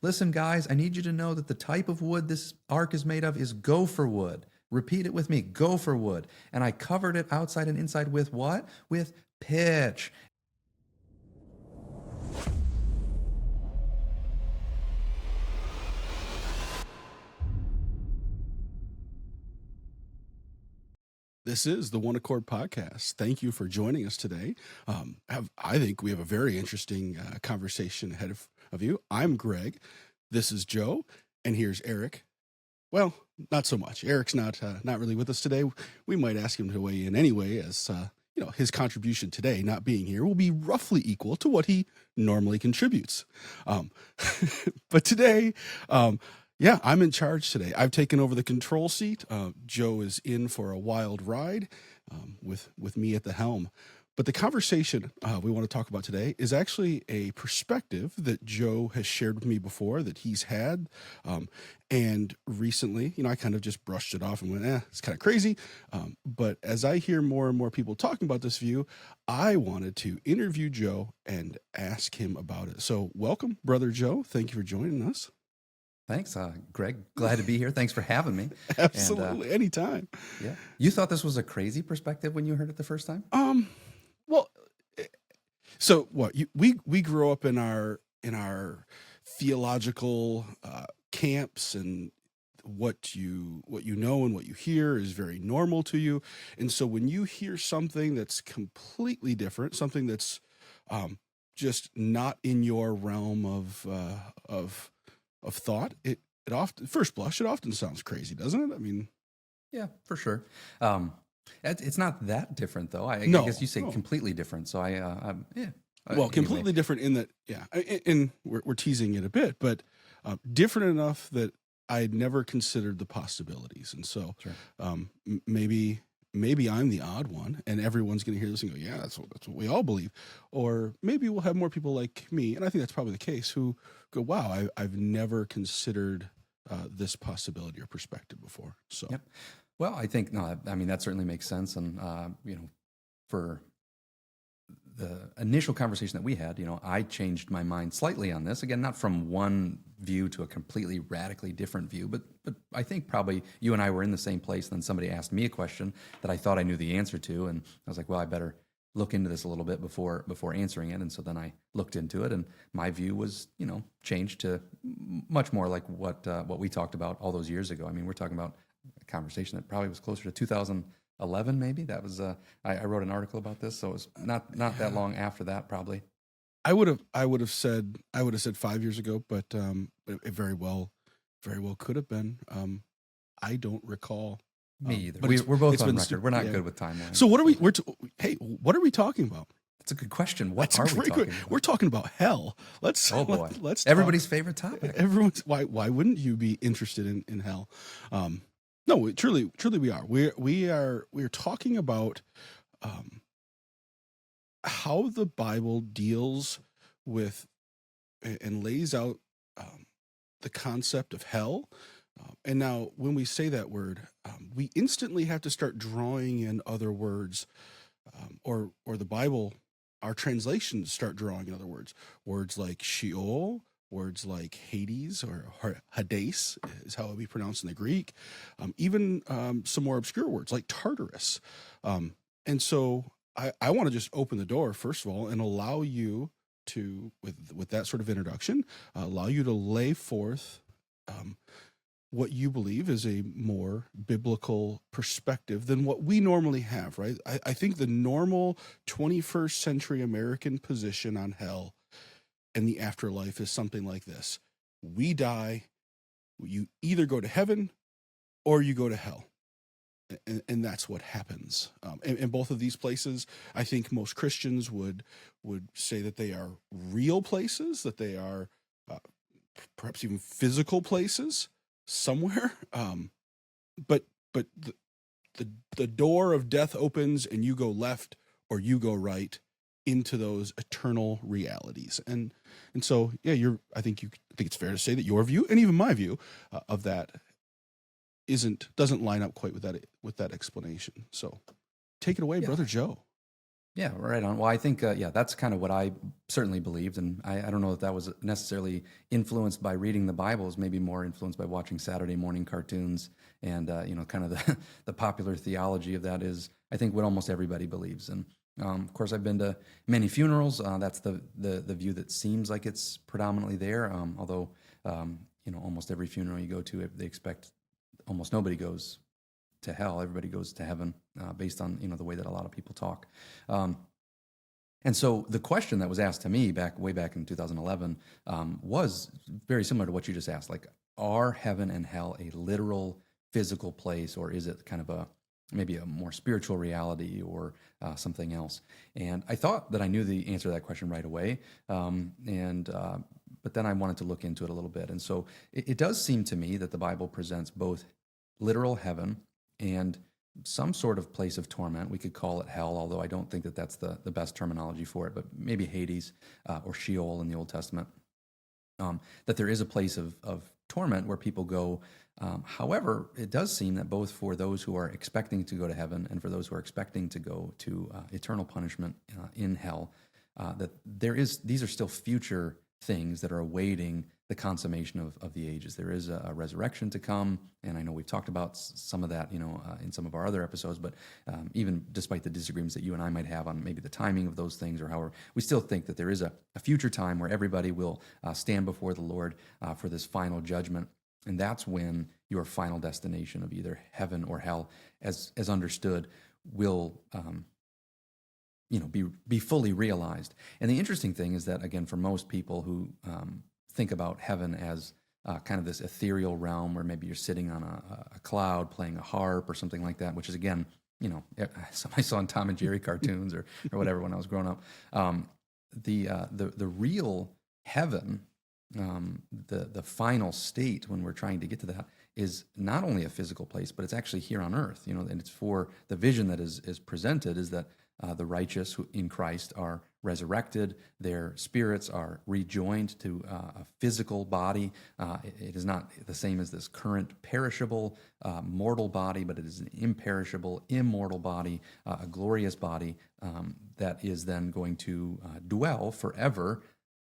Listen, guys, I need you to know that the type of wood this ark is made of is gopher wood. Repeat it with me, gopher wood. And I covered it outside and inside with what? With pitch. This is the One Accord Podcast. Thank you for joining us today. I think we have a very interesting conversation ahead of you. I'm Greg. This is Joe, and here's Eric. Well, not so much. Eric's not really with us today. We might ask him to weigh in anyway, as his contribution today, not being here, will be roughly equal to what he normally contributes. But today, I'm in charge today. I've taken over the control seat. Joe is in for a wild ride with me at the helm. But the conversation we want to talk about today is actually a perspective that Joe has shared with me before, that he's had. And recently, I kind of just brushed it off and went, it's kind of crazy. But as I hear more and more people talking about this view, I wanted to interview Joe and ask him about it. So welcome, Brother Joe. Thank you for joining us. Thanks, Greg. Glad to be here. Thanks for having me. Absolutely, anytime. Yeah. You thought this was a crazy perspective when you heard it the first time? Well, so what? We grow up in our theological camps, and what you know and what you hear is very normal to you. And so when you hear something that's completely different, something that's just not in your realm of thought, it often, first blush, it often sounds crazy, doesn't it? I mean, yeah, for sure. It's not that different, though. I No, guess you say no. completely different. So Well, completely different in that, yeah. And we're teasing it a bit, but different enough that I'd never considered the possibilities. And so, Sure. Maybe I'm the odd one, and everyone's going to hear this and go, "Yeah, that's what we all believe." Or maybe we'll have more people like me, and I think that's probably the case, who go, "Wow, I've never considered this possibility or perspective before." So, Yep. Well, I think that certainly makes sense, and for the initial conversation that we had, I changed my mind slightly on this. Again, not from one view to a completely radically different view, but I think probably you and I were in the same place. And then somebody asked me a question that I thought I knew the answer to, and I was like, well, I better look into this a little bit before answering it. And so then I looked into it, and my view was, changed to much more like what we talked about all those years ago. I mean, we're talking about a conversation that probably was closer to 2011, maybe. That was I wrote an article about this, so it was not that long after that, probably. I would have said 5 years ago, but it very well could have been. I don't recall. Me either. But We're both it's on been record. We're not good with timelines. So what are we? What are we talking about? That's a good question. What That's are a we great talking question. about? We're talking about hell. Oh boy, let's everybody's favorite topic. why wouldn't you be interested in hell? No, truly we are. We're talking about how the Bible deals with and lays out the concept of hell. And now when we say that word, we instantly have to start drawing in other words, or the Bible, our translations start drawing in other words like Sheol, words like Hades or Hades is how it would be pronounced in the Greek, even some more obscure words like Tartarus. And so I want to just open the door, first of all, and allow you to, with that sort of introduction, allow you to lay forth what you believe is a more biblical perspective than what we normally have, right? I think the normal 21st century American position on hell and the afterlife is something like this. We die, you either go to heaven or you go to hell. And that's what happens. In both of these places, I think most Christians would say that they are real places, that they are perhaps even physical places somewhere. But the door of death opens and you go left or you go right into those eternal realities. And so, yeah, I think it's fair to say that your view and even my view of that doesn't line up quite with that explanation. So take it away, Yeah. Brother Joe. Yeah, right on. Well, I think, yeah, that's kind of what I certainly believed. And I don't know if that was necessarily influenced by reading the Bibles, maybe more influenced by watching Saturday morning cartoons. And, kind of the popular theology of that is, I think, what almost everybody believes. And of course, I've been to many funerals. That's the view that seems like it's predominantly there. Although, almost every funeral you go to, they expect almost nobody goes to hell. Everybody goes to heaven, based on the way that a lot of people talk. And so the question that was asked to me way back in 2011, was very similar to what you just asked. Like, are heaven and hell a literal physical place, or is it kind of maybe a more spiritual reality, or something else? And I thought that I knew the answer to that question right away, but then I wanted to look into it a little bit. And so it does seem to me that the Bible presents both literal heaven and some sort of place of torment. We could call it hell, although I don't think that that's the best terminology for it, but maybe Hades, or Sheol in the Old Testament. That there is a place of torment where people go. However, it does seem that both for those who are expecting to go to heaven and for those who are expecting to go to eternal punishment in hell, that these are still future things that are awaiting the consummation of the ages. There is a resurrection to come, and I know we've talked about some of that, in some of our other episodes. But even despite the disagreements that you and I might have on maybe the timing of those things, or however, we still think that there is a future time where everybody will stand before the Lord for this final judgment, and that's when your final destination of either heaven or hell, as understood, will be fully realized. And the interesting thing is that, again, for most people who think about heaven as kind of this ethereal realm where maybe you're sitting on a cloud playing a harp or something like that, which is, again, I saw in Tom and Jerry cartoons or whatever when I was growing up. The real heaven, the final state when we're trying to get to that, is not only a physical place, but it's actually here on earth. And it's for the vision that is presented is that the righteous who in Christ are resurrected, their spirits are rejoined to a physical body. It is not the same as this current perishable, mortal body, but it is an imperishable, immortal body, a glorious body that is then going to dwell forever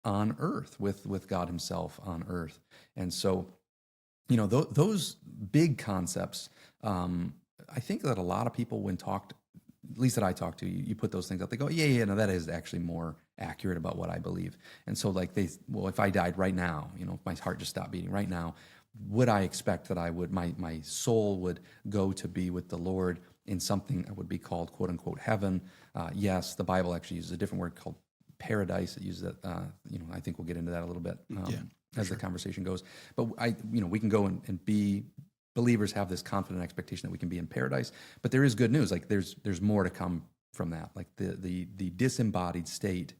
on earth with God himself on earth. And so, those big concepts, I think that a lot of people, when talked, at least that I talk to, you put those things out, they go, no, that is actually more accurate about what I believe. And so, like, if I died right now, if my heart just stopped beating right now, would I expect that my soul would go to be with the Lord in something that would be called, quote unquote, heaven? Yes, the Bible actually uses a different word called paradise. It uses that, I think we'll get into that a little bit as the conversation goes. But we can go and be believers, have this confident expectation that we can be in paradise. But there is good news. Like, there's more to come from that. Like, the disembodied state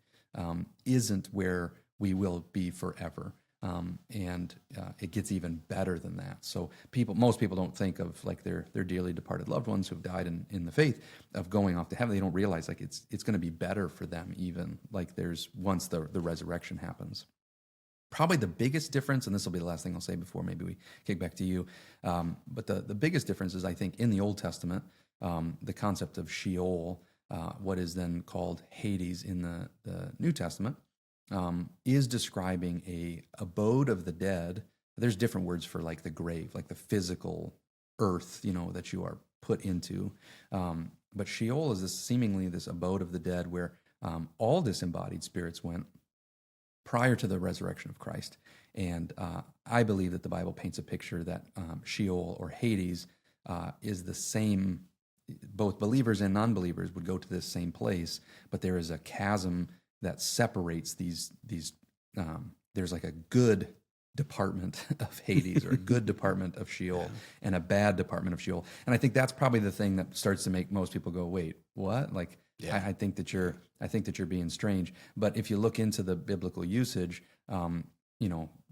isn't where we will be forever. And it gets even better than that. So most people don't think of, like, their dearly departed loved ones who've died in the faith of going off to heaven. They don't realize, like, it's going to be better for them, even like once the resurrection happens. Probably the biggest difference, and this will be the last thing I'll say before maybe we kick back to you, but the biggest difference is, I think, in the Old Testament, the concept of Sheol, what is then called Hades in the New Testament, is describing a abode of the dead. There's different words for, like, the grave, like the physical earth, that you are put into. But Sheol is seemingly this abode of the dead where all disembodied spirits went prior to the resurrection of Christ. And I believe that the Bible paints a picture that Sheol, or Hades, is the same. Both believers and non-believers would go to this same place, but there is a chasm that separates these. There's like a good department of Hades, or a good department of Sheol, and a bad department of Sheol. And I think that's probably the thing that starts to make most people go, "Wait, what?" Like, I think that you're being strange. But if you look into the biblical usage,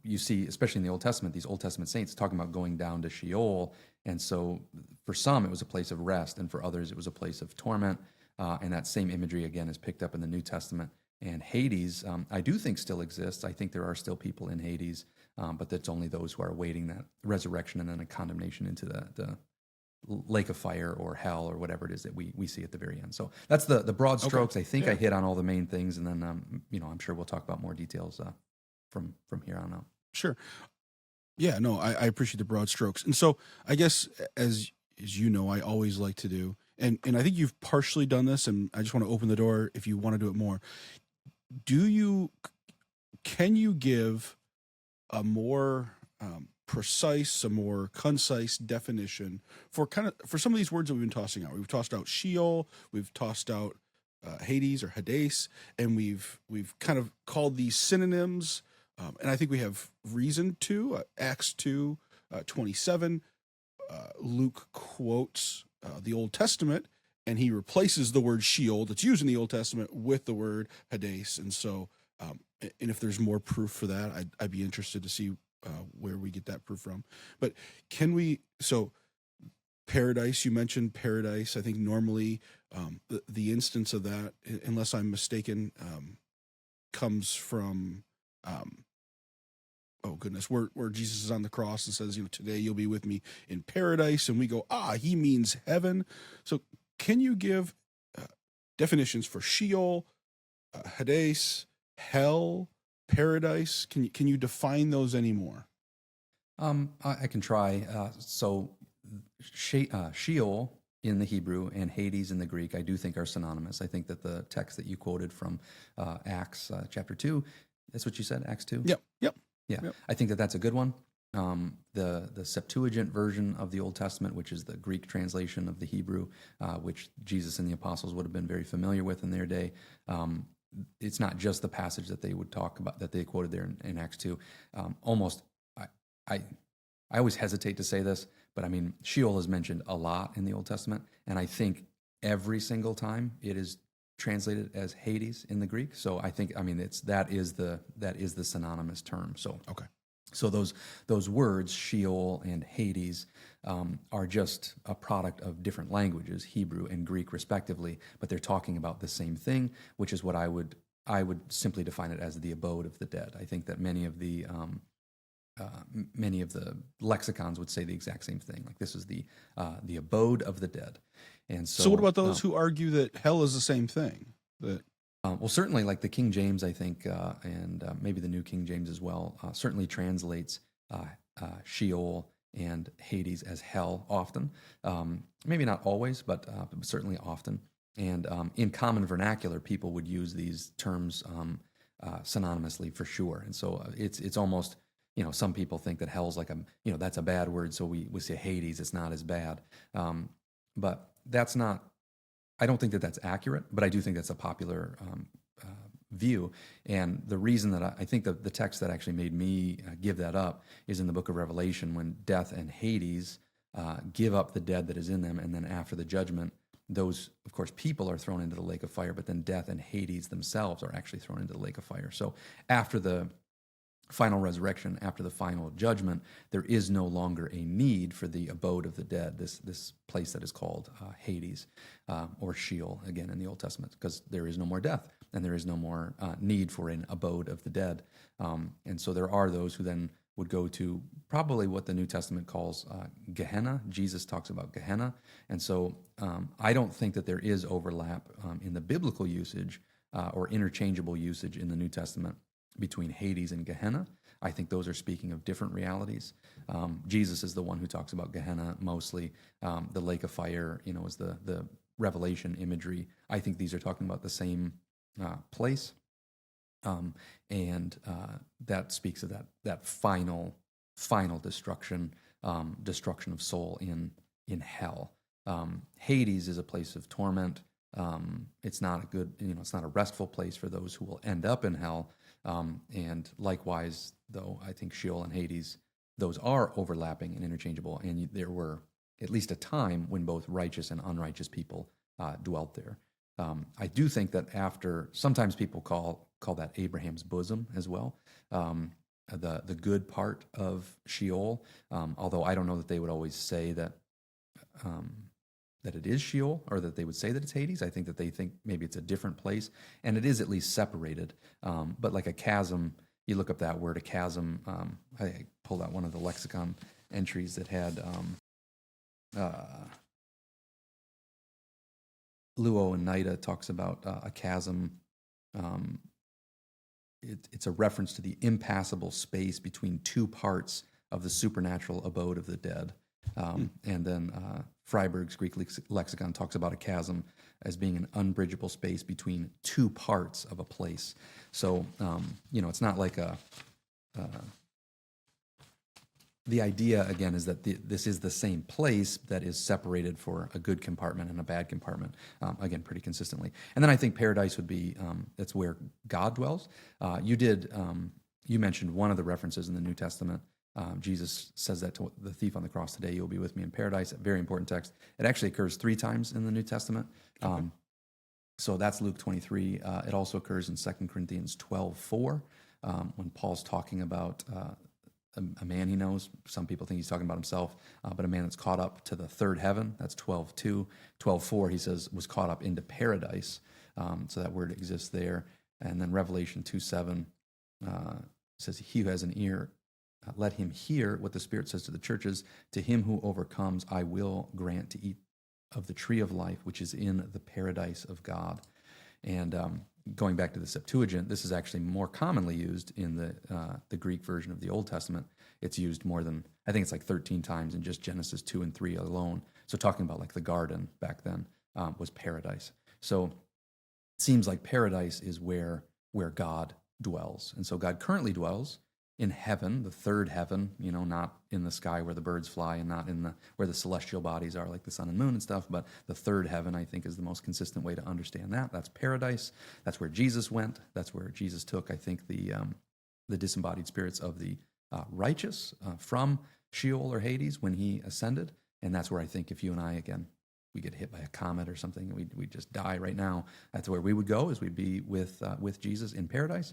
you see, especially in the Old Testament, these Old Testament saints talking about going down to Sheol. And so, for some, it was a place of rest, and for others, it was a place of torment. And that same imagery again is picked up in the New Testament. And Hades, I do think, still exists. I think there are still people in Hades, but that's only those who are awaiting that resurrection and then a condemnation into the lake of fire or hell or whatever it is that we see at the very end. So that's the broad strokes. I think I hit on all the main things, and then I'm sure we'll talk about more details from here on out. Sure. Yeah, no, I appreciate the broad strokes. And so I guess as you know, I always like to do, and I think you've partially done this, and I just want to open the door if you want to do it more. Can you give a more precise, a more concise definition for some of these words that we've been tossing out? We've tossed out Sheol, we've tossed out Hades or Hades, and we've kind of called these synonyms. And I think we have reason to. Acts 2:27, Luke quotes the Old Testament, and he replaces the word Sheol that's used in the Old Testament with the word Hades. And so, and if there's more proof for that, I'd be interested to see where we get that proof from. But so paradise, you mentioned paradise. I think normally the instance of that, unless I'm mistaken, comes from... oh goodness, where Jesus is on the cross and says, today you'll be with me in paradise. And we go, he means heaven. So can you give definitions for Sheol, Hades, hell, paradise? Can you define those anymore? I can try. So Sheol in the Hebrew and Hades in the Greek, I do think are synonymous. I think that the text that you quoted from Acts chapter 2, that's what you said, Acts 2? Yep. Yeah, yep. I think that that's a good one. The Septuagint version of the Old Testament, which is the Greek translation of the Hebrew, which Jesus and the apostles would have been very familiar with in their day. It's not just the passage that they would talk about, that they quoted there in Acts 2. I always hesitate to say this, but I mean, Sheol is mentioned a lot in the Old Testament, and I think every single time it is translated as Hades in the Greek. So I think, that is the synonymous term. So okay. So those words, Sheol and Hades, are just a product of different languages, Hebrew and Greek respectively, but they're talking about the same thing, which is what I would simply define it as the abode of the dead. I think that many of the lexicons would say the exact same thing. Like, this is the abode of the dead. And so what about those who argue that hell is the same thing? Well, certainly, like the King James, I think, and maybe the New King James as well, certainly translates Sheol and Hades as hell often. Maybe not always, but certainly often. And in common vernacular, people would use these terms synonymously for sure. And so it's almost, some people think that hell's like that's a bad word, so we say Hades, it's not as bad. But that's not, I don't think that that's accurate, but I do think that's a popular view. And the reason that I think the text that actually made me give that up is in the book of Revelation, when death and Hades give up the dead that is in them, and then after the judgment, those, of course, people are thrown into the lake of fire, but then death and Hades themselves are actually thrown into the lake of fire. So after the final resurrection, after the final judgment, there is no longer a need for the abode of the dead, this place that is called Hades or Sheol, again, in the Old Testament, because there is no more death and there is no more need for an abode of the dead. And so there are those who then would go to probably what the New Testament calls Gehenna. Jesus talks about Gehenna. And so I don't think that there is overlap in the biblical usage or interchangeable usage in the New Testament between Hades and Gehenna. I think those are speaking of different realities. Jesus is the one who talks about Gehenna mostly. The lake of fire, is the Revelation imagery. I think these are talking about the same place. And that speaks of that final destruction, destruction of soul in hell. Hades is a place of torment. It's not a good, it's not a restful place for those who will end up in hell. And likewise, though, I think Sheol and Hades, those are overlapping and interchangeable. And there were at least a time when both righteous and unrighteous people dwelt there. I do think that sometimes people call that Abraham's bosom as well, the good part of Sheol, although I don't know that they would always say that it is Sheol, or that they would say that it's Hades. I think that they think maybe it's a different place, and it is at least separated. But like a chasm, you look up that word, a chasm. I pulled out one of the lexicon entries that had Luo and Nida talks about a chasm. It's a reference to the impassable space between two parts of the supernatural abode of the dead. And then Freiberg's Greek lexicon talks about a chasm as being an unbridgeable space between two parts of a place. So, it's not like the idea, again, is that this is the same place that is separated for a good compartment and a bad compartment, again, pretty consistently. And then I think paradise would be, that's where God dwells. You mentioned one of the references in the New Testament. Jesus says that to the thief on the cross, today you'll be with me in paradise, a very important text. It actually occurs 3 times in the New Testament. Okay. So that's Luke 23. It also occurs in 2 Corinthians 12:4, when Paul's talking about a man he knows. Some people think he's talking about himself, but a man that's caught up to the third heaven. That's 12:2. 12:4, he says, was caught up into paradise. So that word exists there. And then Revelation 2:7 says, he who has an ear, let him hear what the Spirit says to the churches. To him who overcomes, I will grant to eat of the tree of life, which is in the paradise of God. And going back to the Septuagint, this is actually more commonly used in the Greek version of the Old Testament. It's used more than, I think it's like 13 times in just Genesis 2 and 3 alone. So talking about like the garden back then was paradise. So it seems like paradise is where God dwells. And so God currently dwells in heaven, the third heaven, not in the sky where the birds fly and not in where the celestial bodies are like the sun and moon and stuff, but the third heaven, I think, is the most consistent way to understand that. That's paradise. That's where Jesus went. That's where Jesus took, I think, the disembodied spirits of the righteous from Sheol or Hades when he ascended. And that's where I think if you and I, again, we get hit by a comet or something and we just die right now, that's where we would go, is we'd be with Jesus in paradise.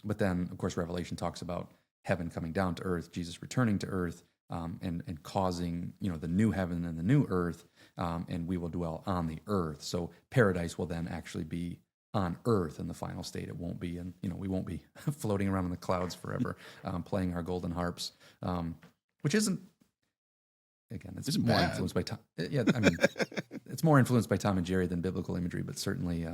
But then, of course, Revelation talks about heaven coming down to earth, Jesus returning to earth, and causing, the new heaven and the new earth, and we will dwell on the earth. So paradise will then actually be on earth in the final state. It won't be we won't be floating around in the clouds forever, playing our golden harps, which isn't, again, it's more bad. Influenced by Tom. Yeah, I mean, it's more influenced by Tom and Jerry than biblical imagery, but certainly,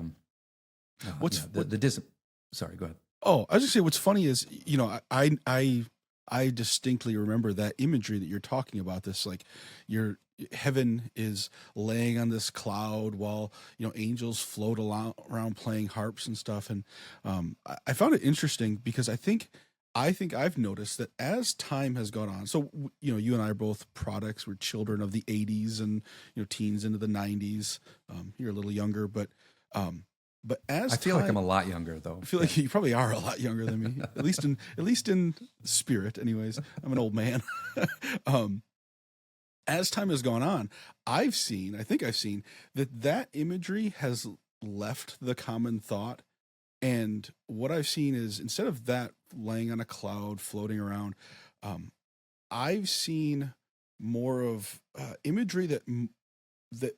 sorry, go ahead. Oh, I was just saying, what's funny is, I distinctly remember that imagery that you're talking about. This, like, your heaven is laying on this cloud while angels float around playing harps and stuff. And I found it interesting because I think I've noticed that as time has gone on. So you and I are both products. We're children of the '80s and teens into the '90s. You're a little younger, but as I feel like I'm a lot younger, though. I feel like you probably are a lot younger than me, at least in spirit. Anyways, I'm an old man. As time has gone on, I think I've seen that imagery has left the common thought, and what I've seen is, instead of that laying on a cloud, floating around, I've seen more of imagery that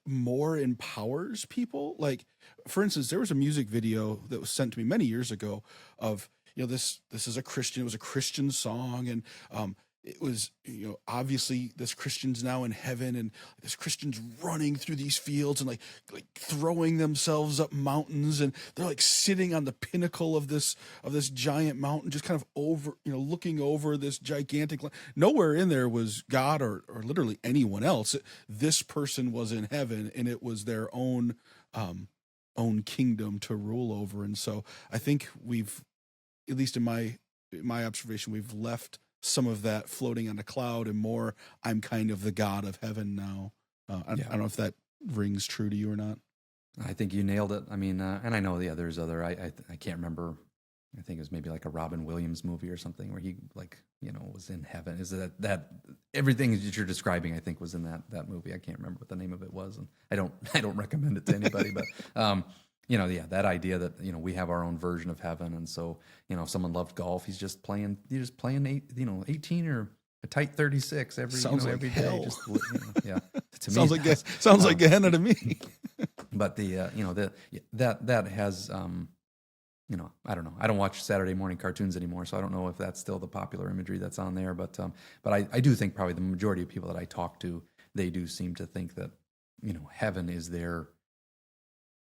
more empowers people. Like, for instance, there was a music video that was sent to me many years ago of, this is it was a Christian song. And, it was, obviously this Christian's now in heaven, and this Christian's running through these fields and like throwing themselves up mountains, and they're like sitting on the pinnacle of this giant mountain, just kind of over, looking over this gigantic. Nowhere in there was God or literally anyone else. This person was in heaven, and it was their own kingdom to rule over. And so I think we've, at least in my observation, we've left some of that floating on a cloud, and more, I'm kind of the God of heaven now. I don't know if that rings true to you or not. I think you nailed it. I mean, and I know, there's other, I can't remember. I think it was maybe like a Robin Williams movie or something where he was in heaven. Is that everything that you're describing, I think, was in that movie. I can't remember what the name of it was, and I don't recommend it to anybody, but that idea that, we have our own version of heaven. And so, if someone loved golf, he's just playing 18 or a tight 36 every day. Just, yeah. To sounds me, like Gehenna to me. But that has, I don't know. I don't watch Saturday morning cartoons anymore, so I don't know if that's still the popular imagery that's on there. But I do think probably the majority of people that I talk to, they do seem to think that, heaven is their,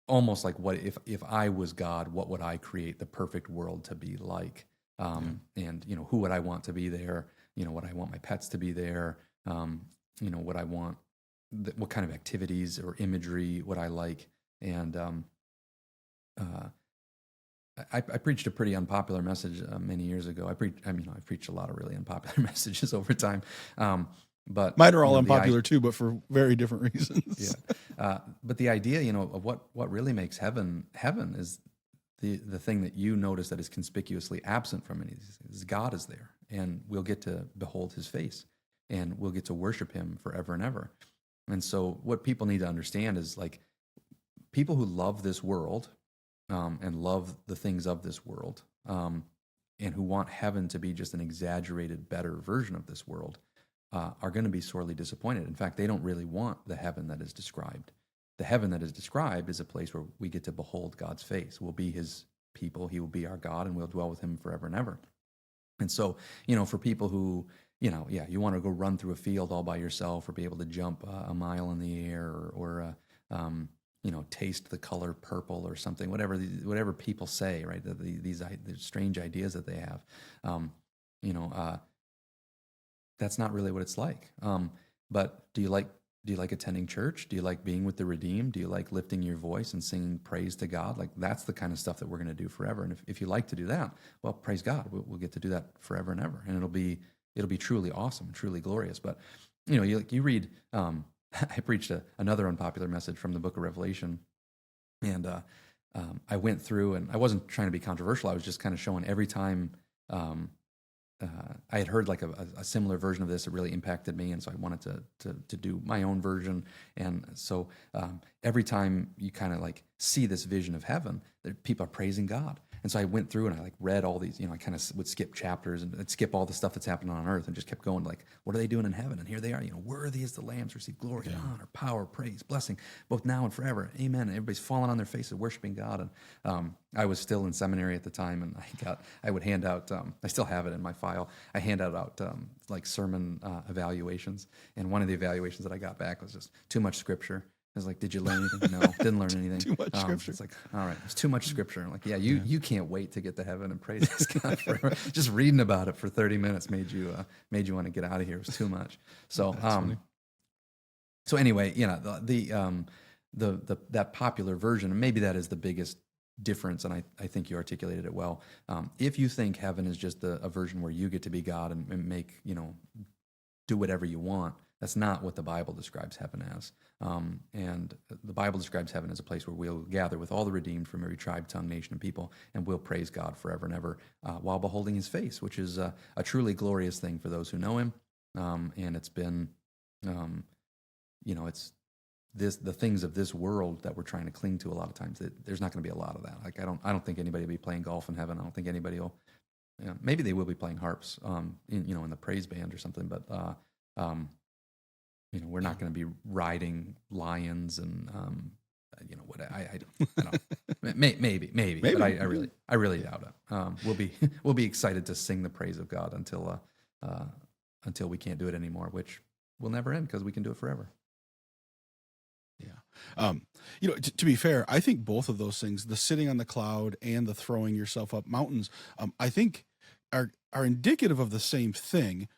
almost like, what if I was God, what would I create the perfect world to be like? And, who would I want to be there? Would I want my pets to be there? Would I want, what kind of activities or imagery would I like? And I preached a pretty unpopular message many years ago. I've preached a lot of really unpopular messages over time. But mine are all unpopular too, but for very different reasons. But the idea, of what really makes heaven is the thing that you notice that is conspicuously absent from any of these things. God is there, and we'll get to behold his face, and we'll get to worship him forever and ever. And so what people need to understand is, like, people who love this world and love the things of this world, and who want heaven to be just an exaggerated, better version of this world, are going to be sorely disappointed. In fact, they don't really want the heaven that is described. The heaven that is described is a place where we get to behold God's face. We'll be his people. He will be our God, and we'll dwell with him forever and ever. And so, for people who, you want to go run through a field all by yourself, or be able to jump a mile in the air, or taste the color purple or something, whatever people say, right? These strange ideas that they have, that's not really what it's like. But do you like attending church? Do you like being with the redeemed? Do you like lifting your voice and singing praise to God? Like, that's the kind of stuff that we're going to do forever. And if you like to do that, well, praise God. We'll get to do that forever and ever, and it'll be truly awesome, truly glorious. But you read. I preached another unpopular message from the book of Revelation, and I went through, and I wasn't trying to be controversial. I was just kind of showing every time I had heard like a similar version of this. It really impacted me, and so I wanted to do my own version. And so every time you kind of like see this vision of heaven, people are praising God. And so I went through and I like read all these, I kind of would skip chapters and I'd skip all the stuff that's happening on earth and just kept going, like, what are they doing in heaven? And here they are, worthy is the lambs, receive glory and honor, power, praise, blessing, both now and forever. Amen. And everybody's falling on their faces, worshiping God. And I was still in seminary at the time, and I would hand out, I still have it in my file. I handed out like sermon evaluations. And one of the evaluations that I got back was just too much scripture. I was like, did you learn anything? No, didn't learn anything. Too much scripture. It's like, all right, it's too much scripture. I'm like, you can't wait to get to heaven and praise this God forever. Just reading about it for 30 minutes made you want to get out of here. It was too much. So, so anyway, that popular version, and maybe that is the biggest difference, and I think you articulated it well. If you think heaven is just a version where you get to be God and make, do whatever you want, that's not what the Bible describes heaven as. And the Bible describes heaven as a place where we'll gather with all the redeemed from every tribe, tongue, nation, and people, and we'll praise God forever and ever while beholding his face, which is a truly glorious thing for those who know him. And it's been, it's the things of this world that we're trying to cling to a lot of times. There's not going to be a lot of that. Like, I don't think anybody will be playing golf in heaven. I don't think anybody will. Maybe they will be playing harps, in the praise band or something, but we're not going to be riding lions and what I don't maybe, but I really doubt it. We'll be excited to sing the praise of God until we can't do it anymore, which will never end because we can do it forever. Yeah. To be fair, I think both of those things, the sitting on the cloud and the throwing yourself up mountains, I think are indicative of the same thing.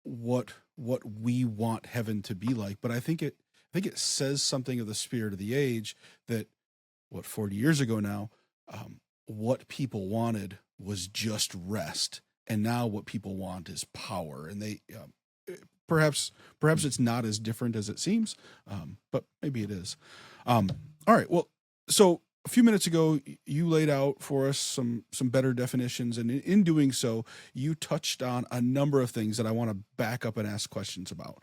What we want heaven to be like, but I think it says something of the spirit of the age that 40 years ago now, what people wanted was just rest, and now what people want is power, and they perhaps it's not as different as it seems, but maybe it is. All right, well, so a few minutes ago, you laid out for us some better definitions, and in doing so, you touched on a number of things that I want to back up and ask questions about.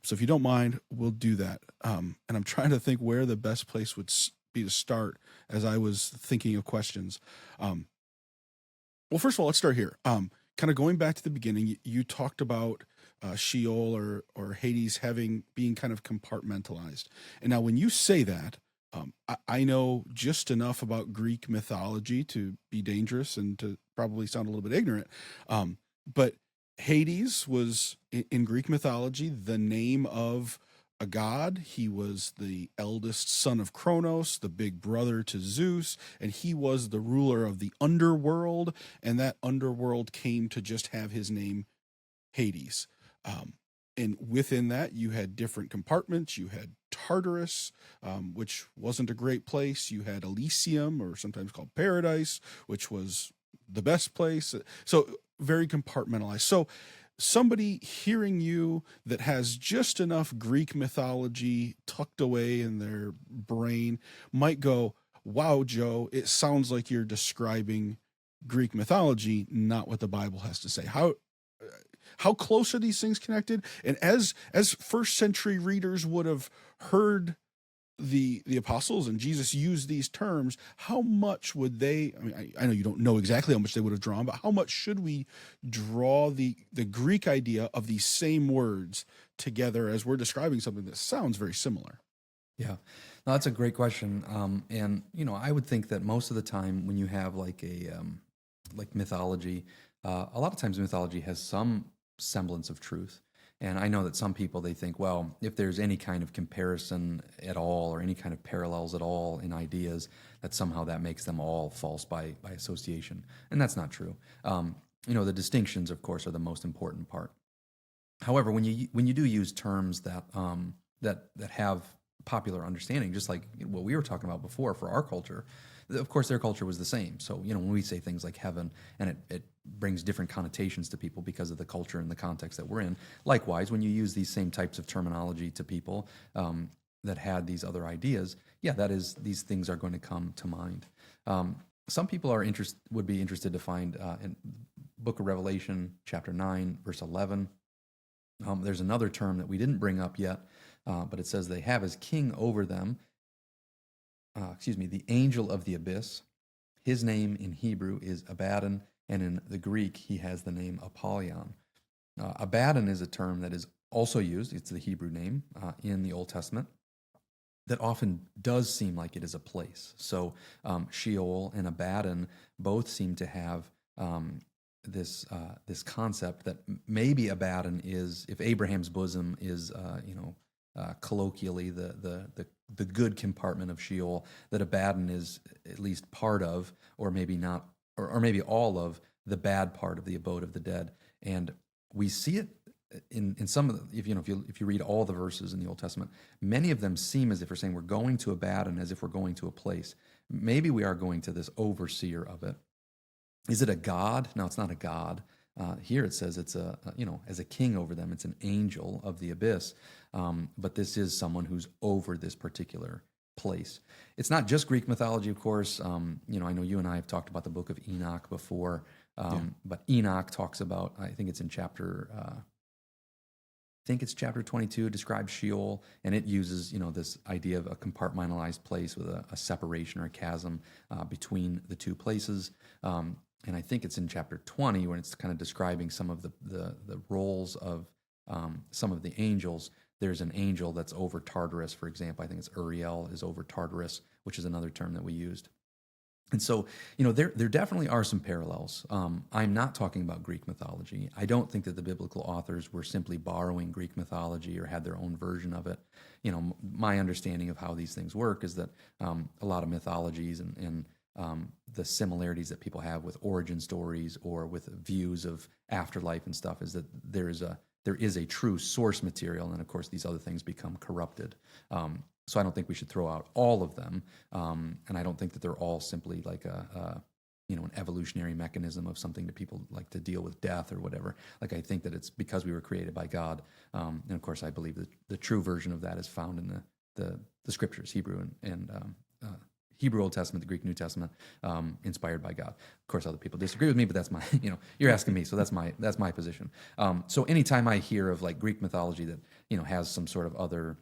So if you don't mind, we'll do that. And I'm trying to think where the best place would be to start as I was thinking of questions. Well, first of all, let's start here. Kind of going back to the beginning, you talked about Sheol or Hades being kind of compartmentalized. And now when you say that, I know just enough about Greek mythology to be dangerous and to probably sound a little bit ignorant. But Hades was in Greek mythology the name of a god. He was the eldest son of Kronos, the big brother to Zeus, and he was the ruler of the underworld. And that underworld came to just have his name, Hades. Um, and within that, you had different compartments. You had Tartarus, which wasn't a great place. You had Elysium, or sometimes called Paradise, which was the best place. So very compartmentalized. So somebody hearing you that has just enough Greek mythology tucked away in their brain might go, wow, Joe, it sounds like you're describing Greek mythology, not what the Bible has to say. How close are these things connected? And as first century readers would have heard the apostles and Jesus use these terms, how much would they, I mean, I know you don't know exactly how much they would have drawn, but how much should we draw the Greek idea of these same words together as we're describing something that sounds very similar? Yeah, no, that's a great question. And I would think that most of the time when you have like like mythology, a lot of times mythology has some semblance of truth. And I know that some people, they think, well, if there's any kind of comparison at all or any kind of parallels at all in ideas, that somehow that makes them all false by association. And that's not true. The distinctions, of course, are the most important part. However, when you do use terms that that have popular understanding, just like what we were talking about before for our culture, of course their culture was the same. So when we say things like heaven, and it brings different connotations to people because of the culture and the context that we're in. Likewise, when you use these same types of terminology to people that had these other ideas, these things are going to come to mind. Some people would be interested to find in Book of Revelation, chapter 9, verse 11. There's another term that we didn't bring up yet, but it says they have as king over them, the angel of the abyss. His name in Hebrew is Abaddon, and in the Greek, he has the name Apollyon. Abaddon is a term that is also used, it's the Hebrew name, in the Old Testament, that often does seem like it is a place. So Sheol and Abaddon both seem to have this concept that maybe Abaddon is, if Abraham's bosom is, colloquially the good compartment of Sheol, that Abaddon is at least part of, or maybe not, or maybe all of the bad part of the abode of the dead. And we see it in some of the, if you read all the verses in the Old Testament, many of them seem as if we're saying we're going to Abaddon, as if we're going to a place. Maybe we are going to this overseer of it. Is it a god? No, it's not a god. Here it says it's as a king over them, it's an angel of the abyss. But this is someone who's over this particular place. It's not just Greek mythology, of course. I know you and I have talked about the book of Enoch before, but Enoch talks about, I think it's in chapter 22, describes Sheol, and it uses, this idea of a compartmentalized place with a separation or a chasm between the two places. And I think it's in chapter 20 when it's kind of describing some of the roles of some of the angels. There's an angel that's over Tartarus, for example. I think it's Uriel is over Tartarus, which is another term that we used. And so, there definitely are some parallels. I'm not talking about Greek mythology. I don't think that the biblical authors were simply borrowing Greek mythology or had their own version of it. My understanding of how these things work is that a lot of mythologies and the similarities that people have with origin stories or with views of afterlife and stuff is that there is a true source material, and of course these other things become corrupted. So I don't think we should throw out all of them, and I don't think that they're all simply like an evolutionary mechanism of something that people like to deal with death or whatever. Like I think that it's because we were created by God, and of course I believe that the true version of that is found in the scriptures, Hebrew and Hebrew Old Testament, the Greek New Testament, inspired by God. Of course, other people disagree with me, but that's my, you're asking me, so that's my position. So anytime I hear of like Greek mythology that has some sort of other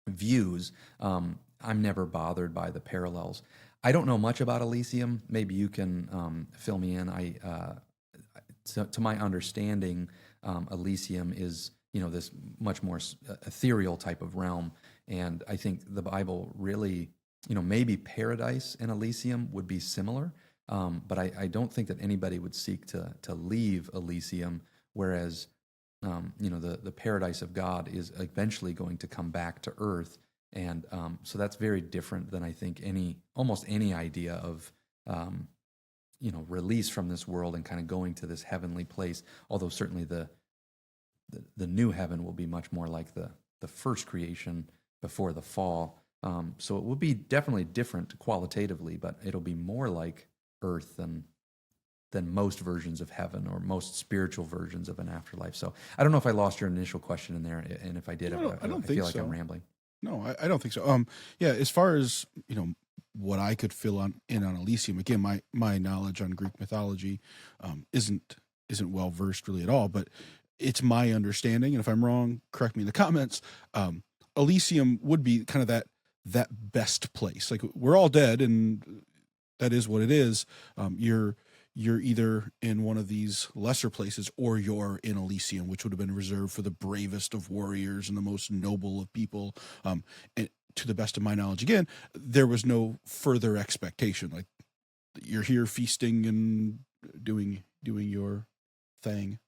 views, I'm never bothered by the parallels. I don't know much about Elysium. Maybe you can fill me in. To my understanding, Elysium is this much more ethereal type of realm, and I think the Bible really. Maybe paradise and Elysium would be similar, but I don't think that anybody would seek to leave Elysium whereas the paradise of God is eventually going to come back to earth. And so that's very different than I think almost any idea of release from this world and kind of going to this heavenly place. Although certainly the new heaven will be much more like the first creation before the fall. So it will be definitely different qualitatively, but it'll be more like earth than most versions of heaven or most spiritual versions of an afterlife. So I don't know if I lost your initial question in there, and if I did, No, I don't I think feel like so. I'm rambling. No, I don't think so. Yeah, as far as what I could fill in on Elysium, again, my knowledge on Greek mythology isn't well versed really at all, but it's my understanding, and if I'm wrong, correct me in the comments. Elysium would be kind of that best place. Like, we're all dead, and that is what it is. You're either in one of these lesser places, or you're in Elysium, which would have been reserved for the bravest of warriors and the most noble of people. And to the best of my knowledge, again, there was no further expectation. Like, you're here feasting and doing your thing.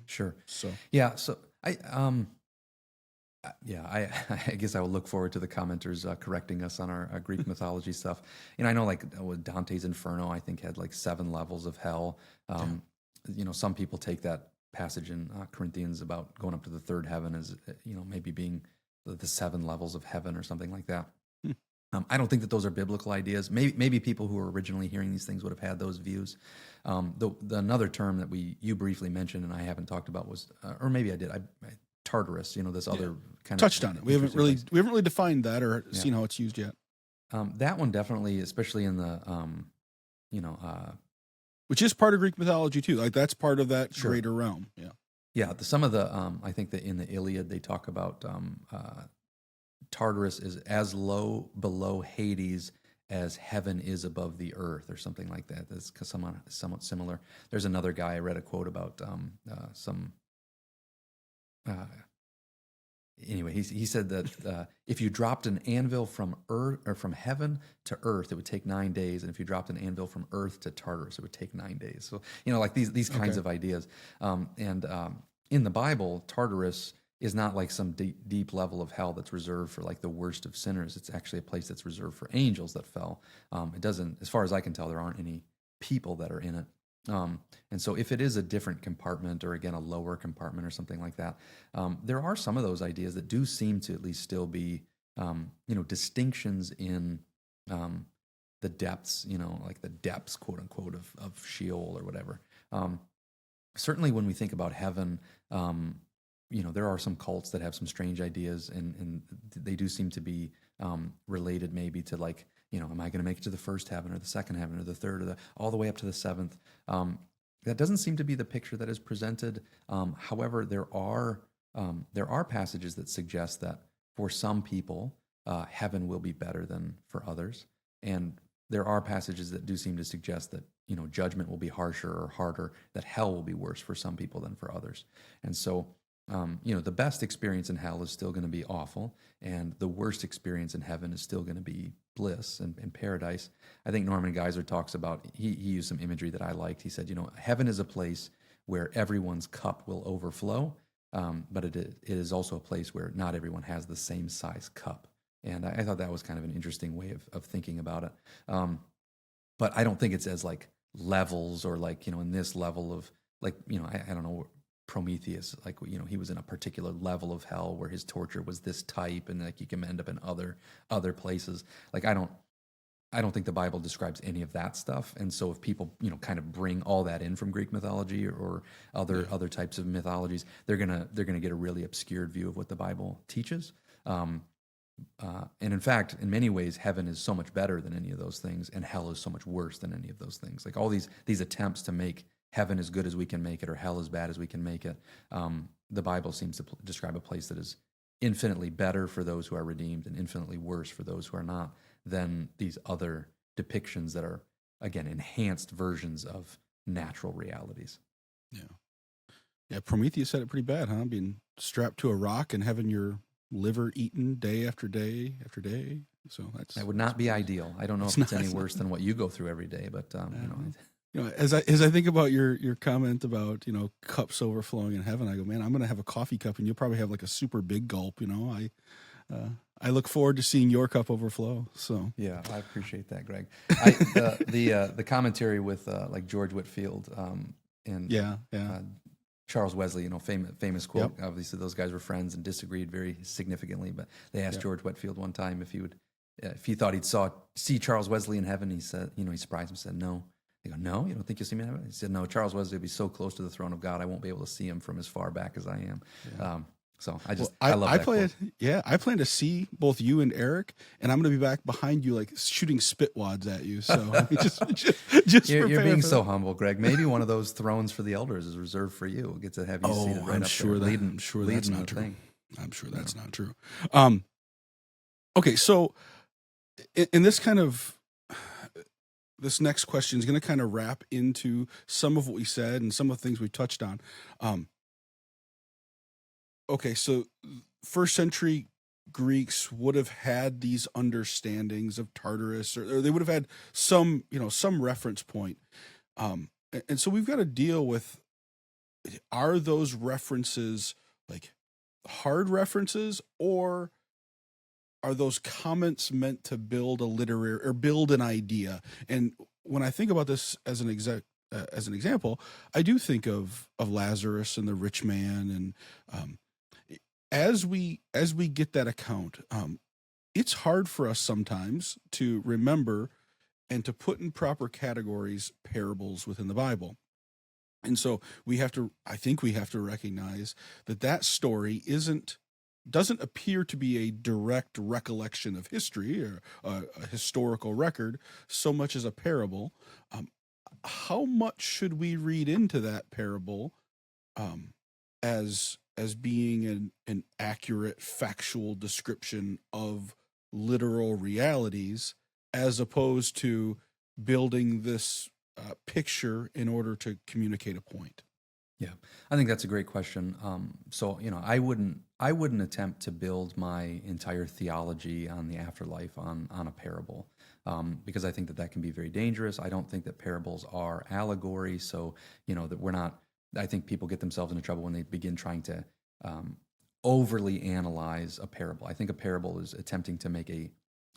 Sure. So yeah. So I guess I will look forward to the commenters correcting us on our Greek mythology stuff. I know like with Dante's Inferno, I think had like 7 levels of hell. Some people take that passage in Corinthians about going up to the third heaven as maybe being the 7 levels of heaven or something like that. I don't think that those are biblical ideas. Maybe people who were originally hearing these things would have had those views. Another term that you briefly mentioned and I haven't talked about was, or maybe I did. Tartarus, this other kind of touched on it. We haven't really defined that or seen how it's used yet. That one definitely, especially in the which is part of Greek mythology too. Like, that's part of that Sure. greater realm. Yeah. Some of the I think that in the Iliad they talk about Tartarus is as low below Hades as heaven is above the earth, or something like that. That's somewhat similar. There's another guy I read a quote about anyway, he said that if you dropped an anvil from earth or from heaven to earth, it would take 9 days, and if you dropped an anvil from earth to Tartarus, it would take 9 days. So like these kinds of ideas. In the Bible, Tartarus is not like some deep level of hell that's reserved for like the worst of sinners. It's actually a place that's reserved for angels that fell. It doesn't, as far as I can tell, there aren't any people that are in it. And so if it is a different compartment, or again, a lower compartment or something like that, there are some of those ideas that do seem to at least still be, distinctions in the depths, like the depths, quote unquote, of Sheol or whatever. Certainly when we think about heaven, there are some cults that have some strange ideas, and they do seem to be related maybe to like, am I going to make it to the first heaven or the second heaven or the third or all the way up to the seventh? That doesn't seem to be the picture that is presented. However, there are passages that suggest that for some people, heaven will be better than for others, and there are passages that do seem to suggest that judgment will be harsher or harder, that hell will be worse for some people than for others, and so. The best experience in hell is still going to be awful, and the worst experience in heaven is still going to be bliss and paradise. I think Norman Geisler talks about, he used some imagery that I liked. He said, heaven is a place where everyone's cup will overflow, but it is also a place where not everyone has the same size cup. And I thought that was kind of an interesting way of thinking about it. But I don't think it's as like levels or like, in this level of like, I don't know, Prometheus, like, he was in a particular level of hell where his torture was this type, and like you can end up in other places. Like, I don't think the Bible describes any of that stuff. And so if people, kind of bring all that in from Greek mythology or other types of mythologies, they're gonna get a really obscured view of what the Bible teaches. And in fact, in many ways, heaven is so much better than any of those things, and hell is so much worse than any of those things. Like all these attempts to make heaven as good as we can make it, or hell as bad as we can make it. The Bible seems to describe a place that is infinitely better for those who are redeemed and infinitely worse for those who are not than these other depictions that are, again, enhanced versions of natural realities. Yeah. Prometheus had it pretty bad, huh? Being strapped to a rock and having your liver eaten day after day after day. So that would not be ideal. I don't know if it's any worse than what you go through every day, but as I think about your comment about cups overflowing in heaven, I go, man, I'm gonna have a coffee cup, and you'll probably have like a super big gulp. I look forward to seeing your cup overflow. So Yeah, I appreciate that, Greg. The commentary with like George Whitefield and yeah. Charles Wesley, famous quote. Yep. Obviously, those guys were friends and disagreed very significantly. But they asked George Whitefield one time if he thought he'd see Charles Wesley in heaven. He said, he surprised him. Said, "No." They go, "No, you don't think you'll see me in heaven?" He said, "No, Charles Wesley will be so close to the throne of God, I won't be able to see him from as far back as I am." Yeah. So I love that quote. I plan to see both you and Eric, and I'm going to be back behind you, like shooting spit wads at you. So just you're being so humble, Greg. Maybe one of those thrones for the elders is reserved for you. We'll get to have you seated right up there. I'm sure that's not true. Thing. I'm sure that's not true. Okay, so in this kind of this next question is going to kind of wrap into some of what we said and some of the things we touched on. Okay, so first century Greeks would have had these understandings of Tartarus, or they would have had some reference point. And so we've got to deal with, are those references like hard references, or are those comments meant to build a literary or build an idea? And when I think about this as an example, I do think of Lazarus and the rich man, and as we get that account, it's hard for us sometimes to remember and to put in proper categories parables within the Bible. And so I think we have to recognize that story doesn't appear to be a direct recollection of history or a historical record so much as a parable. How much should we read into that parable as being an accurate, factual description of literal realities, as opposed to building this picture in order to communicate a point? Yeah, I think that's a great question. So I wouldn't attempt to build my entire theology on the afterlife on a parable, because I think that can be very dangerous. I don't think that parables are allegory, so that we're not. I think people get themselves into trouble when they begin trying to overly analyze a parable. I think a parable is attempting to make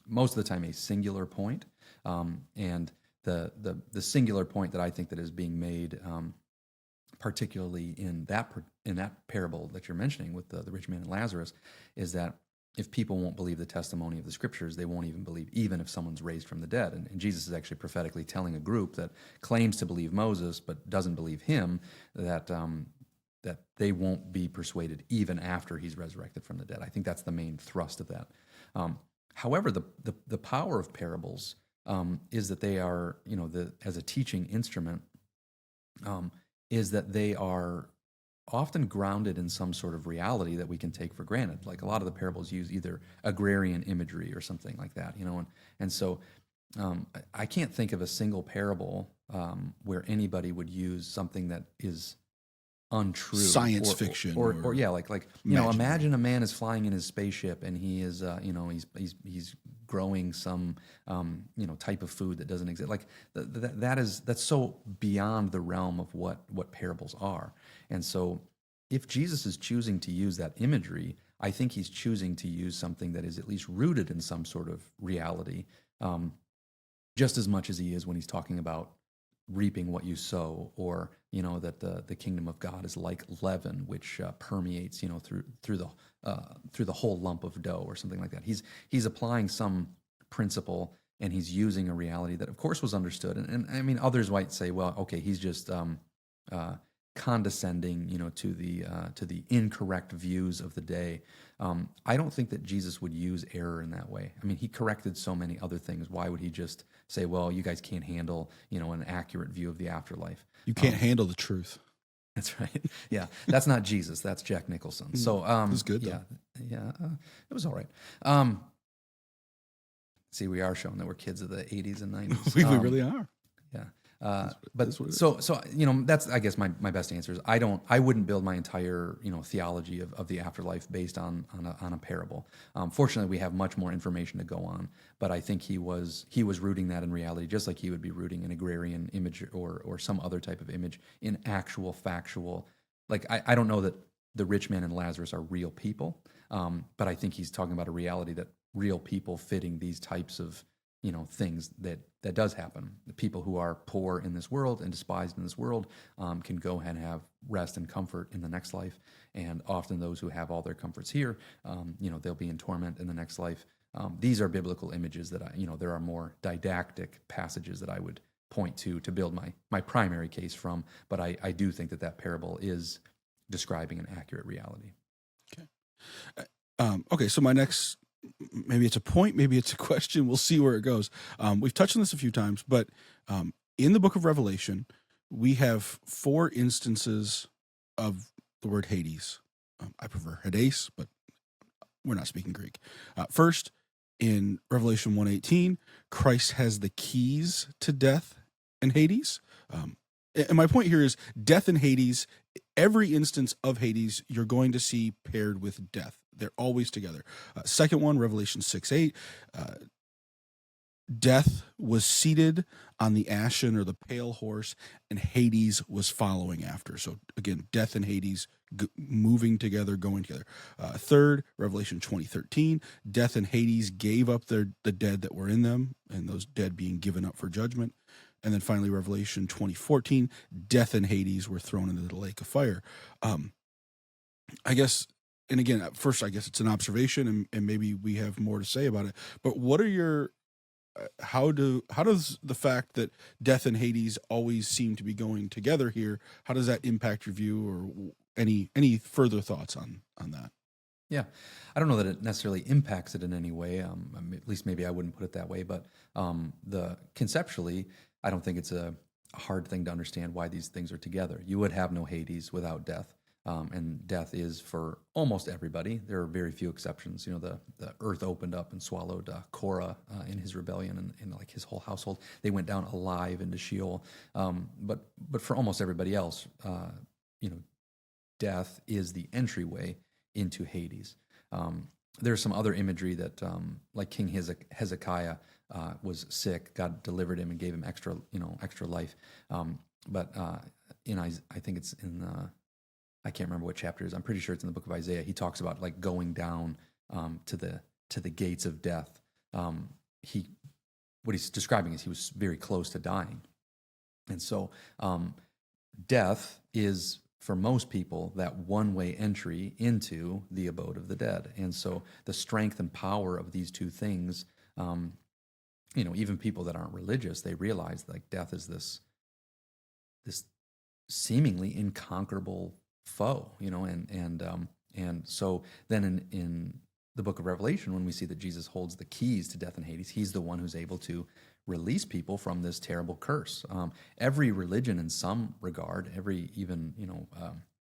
most of the time a singular point, and the singular point that I think that is being made, particularly in that parable that you're mentioning with the rich man and Lazarus, is that if people won't believe the testimony of the scriptures, they won't even believe, even if someone's raised from the dead. And Jesus is actually prophetically telling a group that claims to believe Moses but doesn't believe him that they won't be persuaded even after he's resurrected from the dead. I think that's the main thrust of that. However, the power of parables is that they are, as a teaching instrument, is that they are often grounded in some sort of reality that we can take for granted. Like a lot of the parables use either agrarian imagery or something like that, and so I can't think of a single parable where anybody would use something that is untrue, science fiction, or yeah, like imagine a man is flying in his spaceship and he is he's growing some type of food that doesn't exist. Like that's so beyond the realm of what parables are. And so if Jesus is choosing to use that imagery, I think he's choosing to use something that is at least rooted in some sort of reality, just as much as he is when he's talking about reaping what you sow, or that the kingdom of God is like leaven, which permeates through the whole lump of dough, or something like that. He's applying some principle, and he's using a reality that of course was understood. And I mean, others might say, well, okay, he's just condescending to the incorrect views of the day. I don't think that Jesus would use error in that way. I mean, he corrected so many other things. Why would he just say, well, you guys can't handle an accurate view of the afterlife? You can't handle the truth. That's right. Yeah, that's not Jesus. That's Jack Nicholson. So it was good. Yeah, it was all right. See, we are showing that we're kids of the 80s and 90s. We really are. Yeah. But so that's, I guess, my best answer is I wouldn't build my entire theology of the afterlife based on a parable. Fortunately, we have much more information to go on, but I think he was rooting that in reality, just like he would be rooting an agrarian image or some other type of image in actual factual. Like I don't know that the rich man and Lazarus are real people, but I think he's talking about a reality that real people fitting these types of things that does happen. The people who are poor in this world and despised in this world can go and have rest and comfort in the next life. And often those who have all their comforts here, they'll be in torment in the next life. These are biblical images that there are more didactic passages that I would point to build my primary case from. But I do think that parable is describing an accurate reality. Okay. Okay. So my next, maybe it's a point, maybe it's a question. We'll see where it goes. We've touched on this a few times, but in the book of Revelation, we have 4 instances of the word Hades. I prefer Hades, but we're not speaking Greek. First, in Revelation 1:18, Christ has the keys to death and Hades. And my point here is death and Hades, every instance of Hades, you're going to see paired with death. They're always together. Second one, Revelation 6:8, death was seated on the ashen or the pale horse, and Hades was following after. So again, death and Hades moving together, going together. Third, Revelation 20:13, death and Hades gave up the dead that were in them, and those dead being given up for judgment. And then finally, Revelation 20:14, death and Hades were thrown into the lake of fire. I guess, and again, at first, I guess it's an observation, and maybe we have more to say about it. But what are your, how does the fact that death and Hades always seem to be going together here, how does that impact your view, or any further thoughts on that? Yeah, I don't know that it necessarily impacts it in any way. At least maybe I wouldn't put it that way. But conceptually, I don't think it's a hard thing to understand why these things are together. You would have no Hades without death, and death is for almost everybody. There are very few exceptions. The earth opened up and swallowed Korah in his rebellion, and like his whole household. They went down alive into Sheol. But for almost everybody else, death is the entryway into Hades. There's some other imagery that, like King Hezekiah was sick, God delivered him and gave him extra life. But I think it's in I can't remember what chapter it is. I'm pretty sure it's in the book of Isaiah. He talks about like going down to the gates of death. What he's describing is he was very close to dying, and so death is, for most people, that one-way entry into the abode of the dead. And so the strength and power of these two things, even people that aren't religious, they realize like death is this seemingly inconquerable foe, and so then in the book of Revelation, when we see that Jesus holds the keys to death and Hades, he's the one who's able to release people from this terrible curse. Every religion, in some regard, every even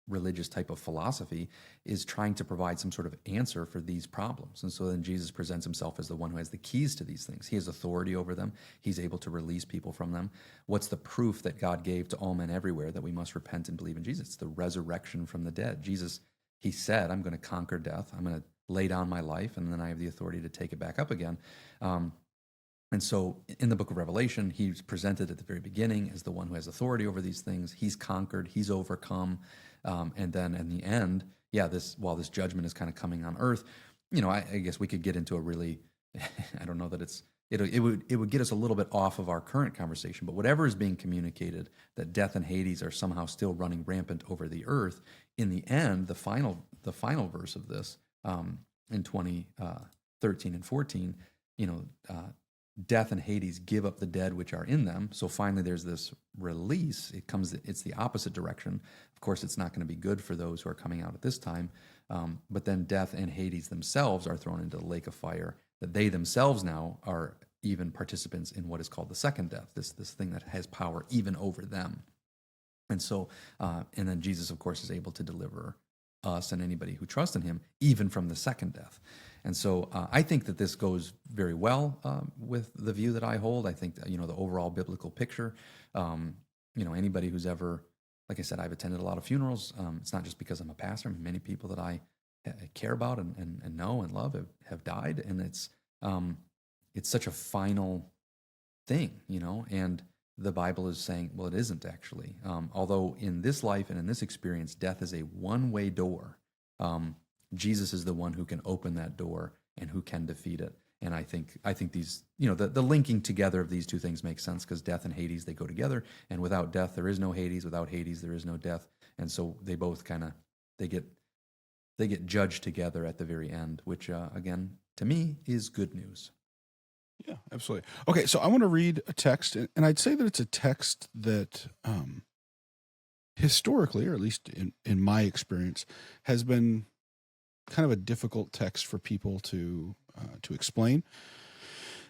religious type of philosophy, is trying to provide some sort of answer for these problems. And so then Jesus presents himself as the one who has the keys to these things. He has authority over them. He's able to release people from them. What's the proof that God gave to all men everywhere that we must repent and believe in Jesus? It's the resurrection from the dead. Jesus, he said, I'm going to conquer death. I'm going to lay down my life, and then I have the authority to take it back up again. And so in the book of Revelation, he's presented at the very beginning as the one who has authority over these things. He's conquered, he's overcome. And then in the end, while this judgment is kind of coming on earth, I guess we could get into a really, I don't know that it would get us a little bit off of our current conversation, but whatever is being communicated, that death and Hades are somehow still running rampant over the earth, in the end, the final verse of this, in 20:13 and 14, death and Hades give up the dead which are in them. So finally there's this release. It's the opposite direction. Of course, it's not going to be good for those who are coming out at this time. But then death and Hades themselves are thrown into the lake of fire, that they themselves now are even participants in what is called the second death, this thing that has power even over them. And so, and then Jesus, of course, is able to deliver us and anybody who trusts in him, even from the second death. And so I think that this goes very well with the view that I hold. I think that, the overall biblical picture, anybody who's ever, like I said, I've attended a lot of funerals. It's not just because I'm a pastor. Many people that I care about and know and love have died. And it's such a final thing, and the Bible is saying, well, it isn't actually. Although in this life and in this experience, death is a one-way door. Jesus is the one who can open that door and who can defeat it. And I think these, the linking together of these two things makes sense, because death and Hades, they go together. And without death, there is no Hades. Without Hades, there is no death. And so they both they get judged together at the very end, which again, to me, is good news. Yeah, absolutely. Okay, so I want to read a text, and I'd say that it's a text that historically, or at least in my experience, has been kind of a difficult text for people to explain.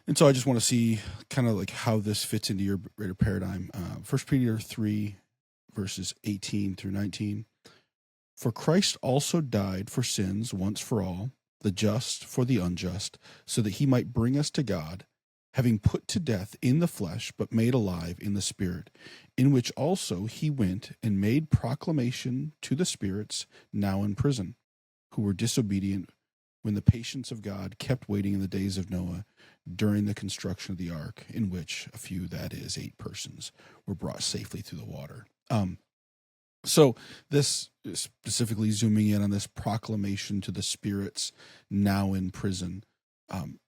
And so I just want to see kind of like how this fits into your greater paradigm. 1 Peter 3, verses 18 through 19. For Christ also died for sins once for all, the just for the unjust, so that he might bring us to God, having put to death in the flesh, but made alive in the spirit, in which also he went and made proclamation to the spirits now in prison, who were disobedient when the patience of God kept waiting in the days of Noah during the construction of the ark, in which a few, that is, 8 persons, were brought safely through the water. So this is specifically zooming in on this proclamation to the spirits now in prison.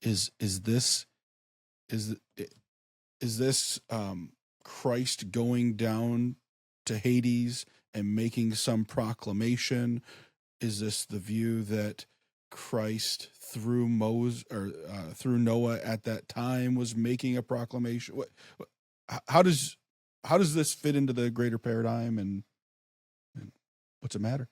Is this Christ going down to Hades and making some proclamation? Is this the view that Christ through Moses or through Noah at that time was making a proclamation? How does this fit into the greater paradigm, and what's it matter?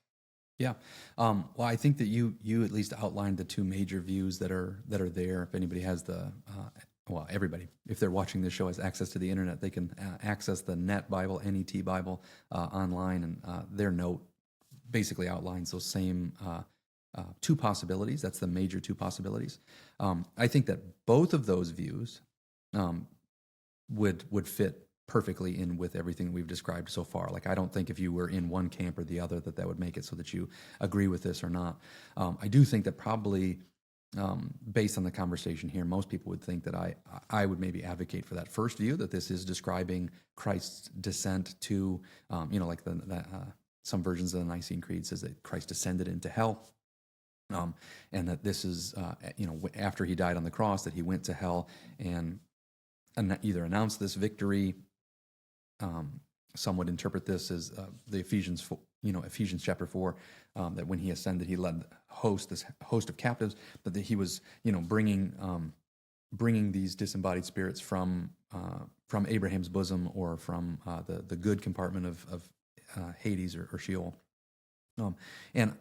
Yeah. Well, I think that you at least outlined the two major views that are there. If anybody has everybody, if they're watching this show, has access to the internet, they can access the Net Bible, NET Bible, online, and their note basically outlines those same two possibilities. That's the major two possibilities. I think that both of those views would fit perfectly in with everything we've described so far. Like, I don't think if you were in one camp or the other that would make it so that you agree with this or not. I do think that probably, based on the conversation here, most people would think that I would maybe advocate for that first view, that this is describing Christ's descent to, like some versions of the Nicene Creed says that Christ descended into hell. And that this is, after he died on the cross, that he went to hell and either announced this victory. Some would interpret this as the Ephesians chapter 4, that when he ascended, he led this host of captives, but that he was, bringing these disembodied spirits from Abraham's bosom, or from the good compartment of Hades or Sheol. And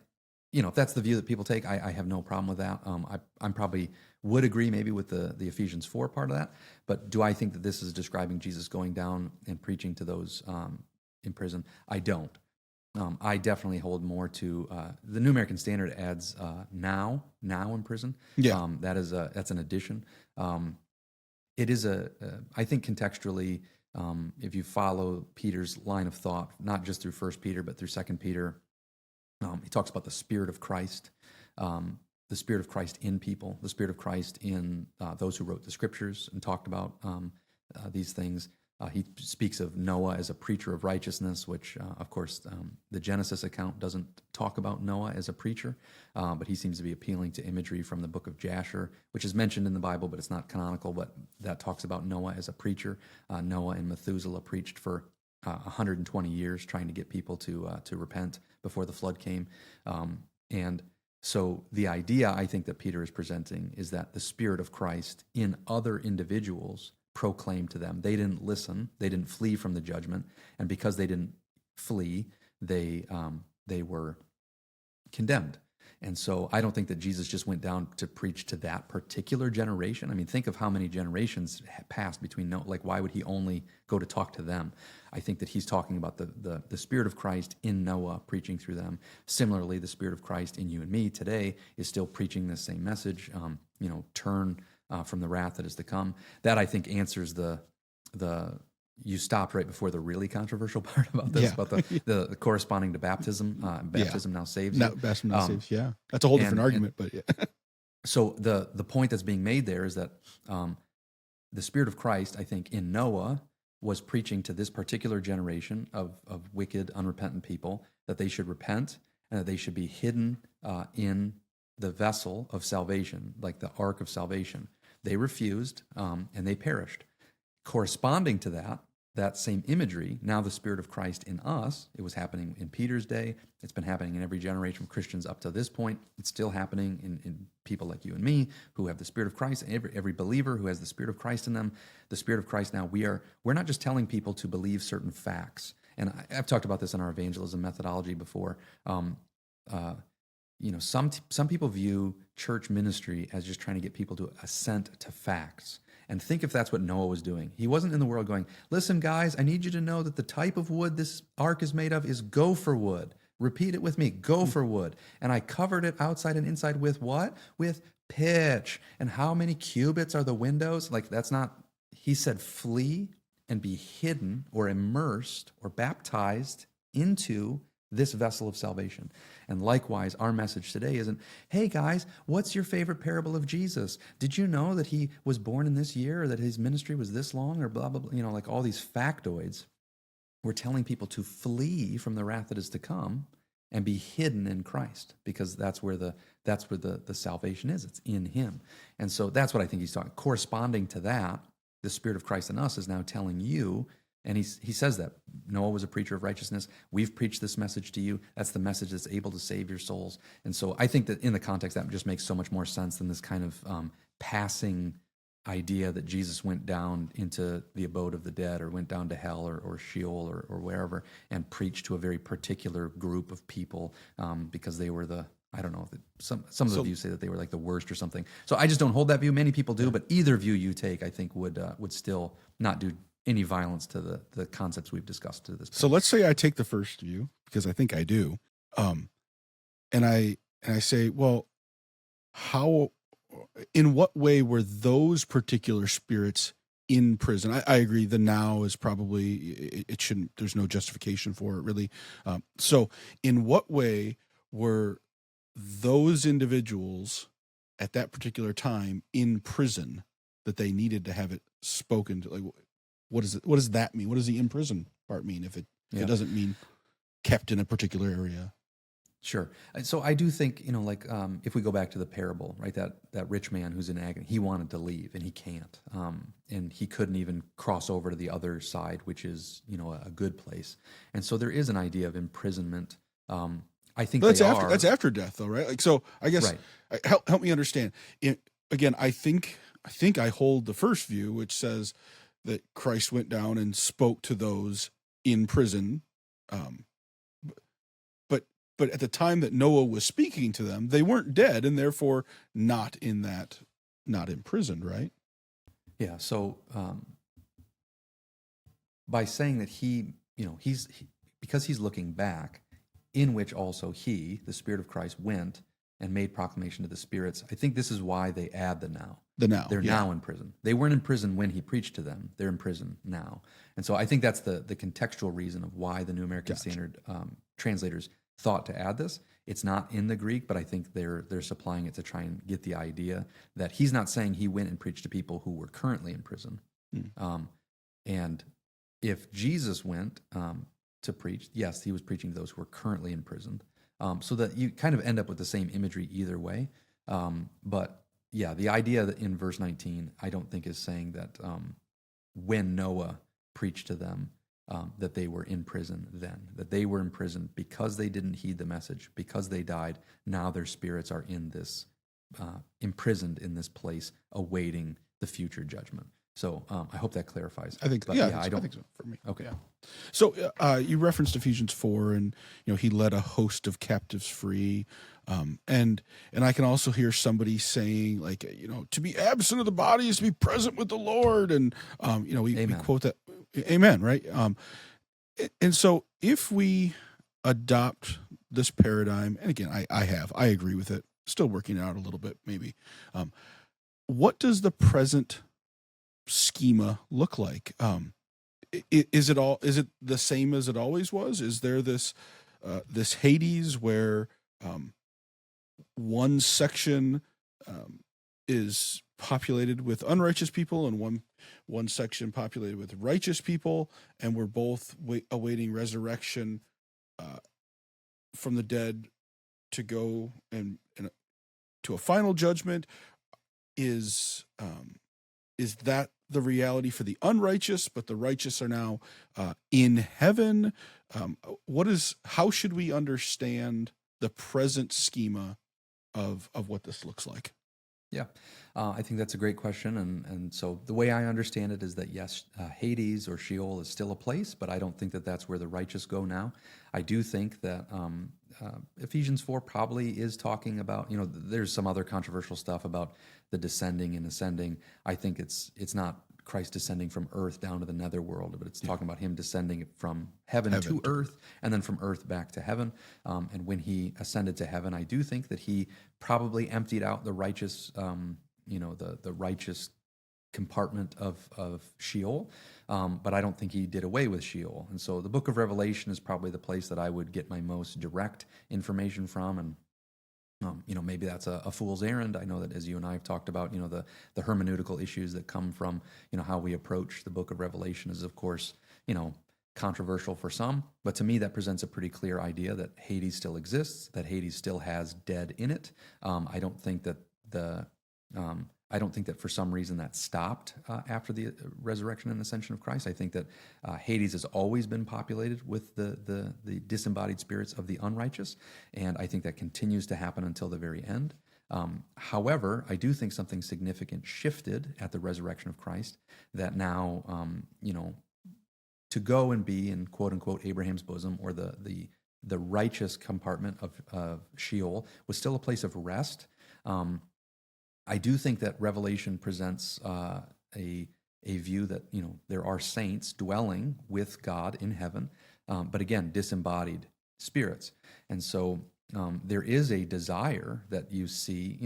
if that's the view that people take, I have no problem with that. I probably would agree maybe with the Ephesians 4 part of that. But do I think that this is describing Jesus going down and preaching to those in prison? I don't. I definitely hold more to the New American Standard adds now in prison. Yeah. That's an addition. It is I think contextually, if you follow Peter's line of thought, not just through 1 Peter, but through 2 Peter, he talks about the Spirit of Christ, the Spirit of Christ in people, the Spirit of Christ in those who wrote the Scriptures and talked about these things. He speaks of Noah as a preacher of righteousness, which, of course, the Genesis account doesn't talk about Noah as a preacher, but he seems to be appealing to imagery from the book of Jasher, which is mentioned in the Bible, but it's not canonical, but that talks about Noah as a preacher. Noah and Methuselah preached for 120 years trying to get people to repent before the flood came. And so the idea I think that Peter is presenting is that the Spirit of Christ in other individuals proclaimed to them. They didn't listen. They didn't flee from the judgment. And because they didn't flee, they were condemned. And so I don't think that Jesus just went down to preach to that particular generation. I mean, think of how many generations passed between Noah. Like, why would he only go to talk to them? I think that he's talking about the Spirit of Christ in Noah preaching through them. Similarly, the Spirit of Christ in you and me today is still preaching the same message. Turn from the wrath that is to come. That, I think, answers the you stopped right before the really controversial part about this, about the corresponding to baptism. Baptism now saves you. Baptism now saves, That's a whole different argument, but yeah. So the point that's being made there is that the Spirit of Christ, I think, in Noah was preaching to this particular generation of wicked, unrepentant people that they should repent and that they should be hidden in the vessel of salvation, like the ark of salvation. They refused and they perished. Corresponding to that same imagery, now the Spirit of Christ in us, it was happening in Peter's day. It's been happening in every generation of Christians up to this point. It's still happening in people like you and me who have the Spirit of Christ, every believer who has the Spirit of Christ in them. The Spirit of Christ now, we're not just telling people to believe certain facts. And I've talked about this in our evangelism methodology before. Some people view church ministry as just trying to get people to assent to facts. And think if that's what Noah was doing. He wasn't in the world going, listen, guys, I need you to know that the type of wood this ark is made of is gopher wood. Repeat it with me, gopher wood. And I covered it outside and inside with what? With pitch. And how many cubits are the windows? Like, that's not, he said, flee and be hidden or immersed or baptized into this vessel of salvation. And likewise, our message today isn't, hey guys, what's your favorite parable of Jesus? Did you know that he was born in this year or that his ministry was this long or blah, blah, blah, like all these factoids. We're telling people to flee from the wrath that is to come and be hidden in Christ, because that's where the salvation is. It's in him. And so that's what I think he's talking. Corresponding to that, the Spirit of Christ in us is now telling you. And he says that Noah was a preacher of righteousness. We've preached this message to you. That's the message that's able to save your souls. And so I think that in the context, that just makes so much more sense than this kind of passing idea that Jesus went down into the abode of the dead or went down to hell or Sheol or wherever and preached to a very particular group of people because they were I don't know, some of the views say that they were like the worst or something. So I just don't hold that view. Many people do, but either view you take, I think, would still not do any violence to the concepts we've discussed to this point. So let's say I take the first view, because I think I do, and I say, well, in what way were those particular spirits in prison? I agree. The now is probably it shouldn't. There's no justification for it, really. So, in what way were those individuals at that particular time in prison that they needed to have it spoken to? Like, what does that mean? What does the in prison part mean if it doesn't mean kept in a particular area? Sure. So I do think, if we go back to the parable, right, that rich man who's in agony, he wanted to leave and he can't. And he couldn't even cross over to the other side, which is, a good place. And so there is an idea of imprisonment. I think that's after death, though, right? Like, so I guess right. Help me understand. Again, I think I hold the first view, which says that Christ went down and spoke to those in prison. But at the time that Noah was speaking to them, they weren't dead and therefore not imprisoned, right? Yeah. So by saying that because he's looking back, in which also he, the Spirit of Christ, went and made proclamation to the spirits. I think this is why they add the now. They're now in prison. They weren't in prison when he preached to them. They're in prison now. And so I think that's the contextual reason of why the New American Standard translators thought to add this. It's not in the Greek, but I think they're supplying it to try and get the idea that he's not saying he went and preached to people who were currently in prison. And if Jesus went to preach, yes, he was preaching to those who were currently in prison. So that you kind of end up with the same imagery either way. But yeah, the idea that in verse 19, I don't think is saying that when Noah preached to them, that they were in prison then, that they were in prison because they didn't heed the message, because they died. Now their spirits are in this, imprisoned in this place, awaiting the future judgment. So I hope that clarifies. I think, But yeah, yeah, I think so for me. Okay. Yeah. So you referenced Ephesians 4, and he led a host of captives free, and I can also hear somebody saying, like, to be absent of the body is to be present with the Lord, and we quote that, amen, right? And so if we adopt this paradigm, and again, I agree with it, still working out a little bit maybe. What does the present schema look like? Is it the same as it always was? Is there this Hades where one section is populated with unrighteous people and one section populated with righteous people, and we're both awaiting resurrection from the dead to go and to a final judgment? Is that the reality for the unrighteous, but the righteous are now in heaven? How should we understand the present schema of what this looks like? Yeah, I think that's a great question. And so the way I understand it is that, yes, Hades or Sheol is still a place, but I don't think that that's where the righteous go now. I do think that Ephesians 4 probably is talking about, there's some other controversial stuff about the descending and ascending. I think it's not Christ descending from earth down to the netherworld, but it's talking about him descending from heaven to earth, and then from earth back to heaven. And when he ascended to heaven, I do think that he probably emptied out the righteous, the righteous compartment of Sheol, but I don't think he did away with Sheol. And so the book of Revelation is probably the place that I would get my most direct information from, and maybe that's a fool's errand. I know that, as you and I have talked about, the hermeneutical issues that come from, how we approach the book of Revelation is, of course, controversial for some. But to me, that presents a pretty clear idea that Hades still exists, that Hades still has dead in it. I don't think that for some reason that stopped after the resurrection and ascension of Christ. I think that Hades has always been populated with the disembodied spirits of the unrighteous, and I think that continues to happen until the very end. However, I do think something significant shifted at the resurrection of Christ, that now, to go and be in quote unquote Abraham's bosom, or the righteous compartment of Sheol, was still a place of rest. I do think that Revelation presents a view that there are saints dwelling with God in heaven, but again, disembodied spirits, and so there is a desire that you see.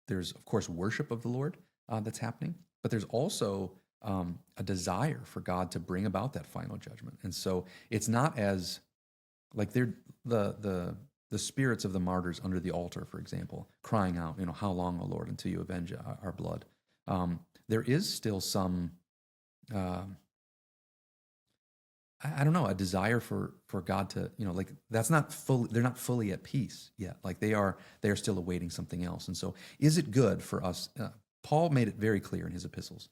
There's of course worship of the Lord that's happening, but there's also a desire for God to bring about that final judgment, and so it's not as like the spirits of the martyrs under the altar, for example, crying out, how long, O Lord, until you avenge our blood? There is still some, I don't know, a desire for God to, that's not fully, they're not fully at peace yet. Like they are still awaiting something else. And so is it good for us? Paul made it very clear in his epistles,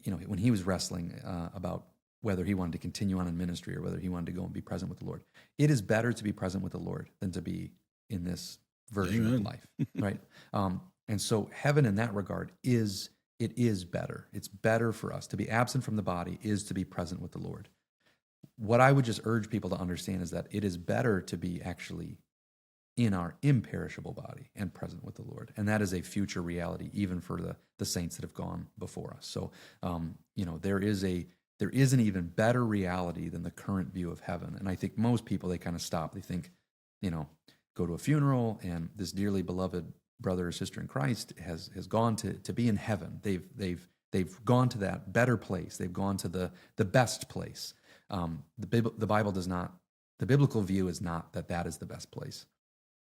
when he was wrestling about whether he wanted to continue on in ministry or whether he wanted to go and be present with the Lord. It is better to be present with the Lord than to be in this version of life, right? And so heaven in that regard is better. It's better for us. To be absent from the body is to be present with the Lord. What I would just urge people to understand is that it is better to be actually in our imperishable body and present with the Lord. And that is a future reality, even for the saints that have gone before us. So, there is an even better reality than the current view of heaven. And I think most people, they kind of stop. They think, go to a funeral and this dearly beloved brother or sister in Christ has gone to be in heaven. They've gone to that better place. They've gone to the best place. The Bible does not, the biblical view is not that is the best place.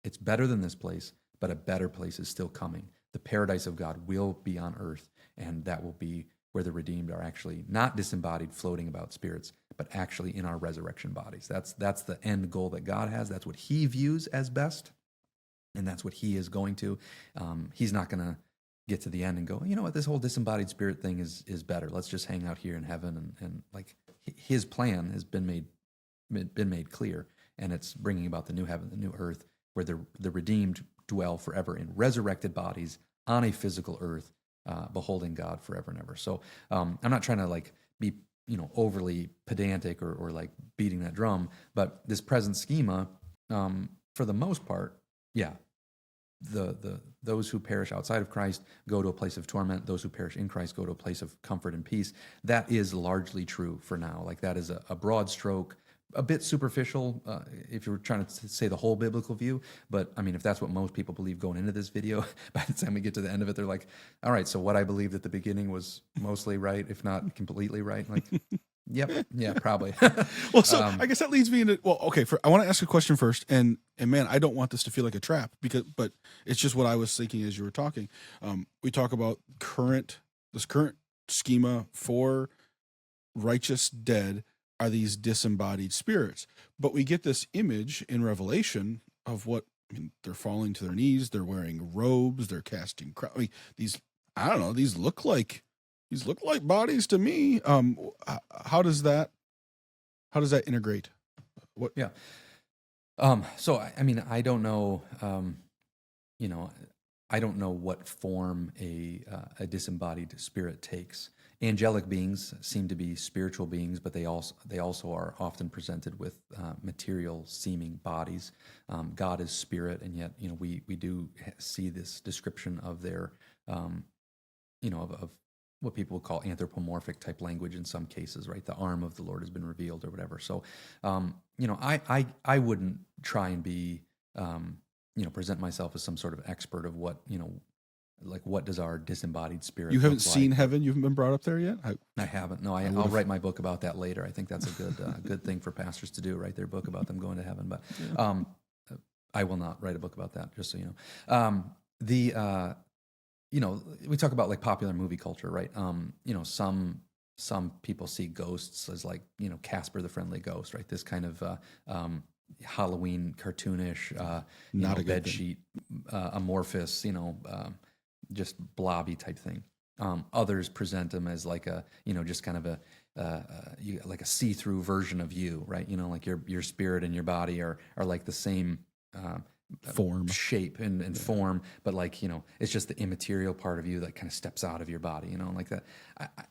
It's better than this place, but a better place is still coming. The paradise of God will be on earth, and that will be where the redeemed are actually not disembodied, floating about spirits, but actually in our resurrection bodies. That's the end goal that God has. That's what he views as best, and that's what he is going to. He's not going to get to the end and go, what, this whole disembodied spirit thing is better. Let's just hang out here in heaven. And like his plan has been made clear, and it's bringing about the new heaven, the new earth, where the redeemed dwell forever in resurrected bodies on a physical earth, beholding God forever and ever. So I'm not trying to like be overly pedantic or like beating that drum, but this present schema, for the most part, yeah, those who perish outside of Christ go to a place of torment. Those who perish in Christ go to a place of comfort and peace. That is largely true for now. Like that is a broad stroke, a bit superficial if you're trying to say the whole biblical view. But I mean, if that's what most people believe going into this video, by the time we get to the end of it, they're like, all right, so what I believed at the beginning was mostly right, if not completely right. Like, yep, yeah, probably. Well, so I guess that leads me into, well, okay, I want to ask a question first, and man, I don't want this to feel like a trap but it's just what I was thinking as you were talking. We talk about this current schema for righteous dead are these disembodied spirits, but we get this image in Revelation of what, I mean, they're falling to their knees, they're wearing robes, they're casting I mean, these look like bodies to me. How does that integrate? What? Yeah. So I mean, I don't know. I don't know what form a disembodied spirit takes. Angelic beings seem to be spiritual beings, but they also are often presented with material seeming bodies. God is spirit, and yet we do see this description of their of what people would call anthropomorphic type language in some cases, right? The arm of the Lord has been revealed or whatever. So, I wouldn't try and be, present myself as some sort of expert of what, like what does our disembodied spirit You haven't look seen like. heaven? You haven't been brought up there yet? I haven't. No, I'll write my book about that later. I think that's a good thing for pastors to do, write their book about them going to heaven. But I will not write a book about that, just so you know. We talk about like popular movie culture, right? Some people see ghosts as like, Casper the Friendly Ghost, right? This kind of Halloween cartoonish, Not a good bed sheet, amorphous, just blobby type thing. Others present them as like a, just kind of like a see-through version of you, right? Like your spirit and your body are like the same Form, shape and form, but like it's just the immaterial part of you that kind of steps out of your body, like that.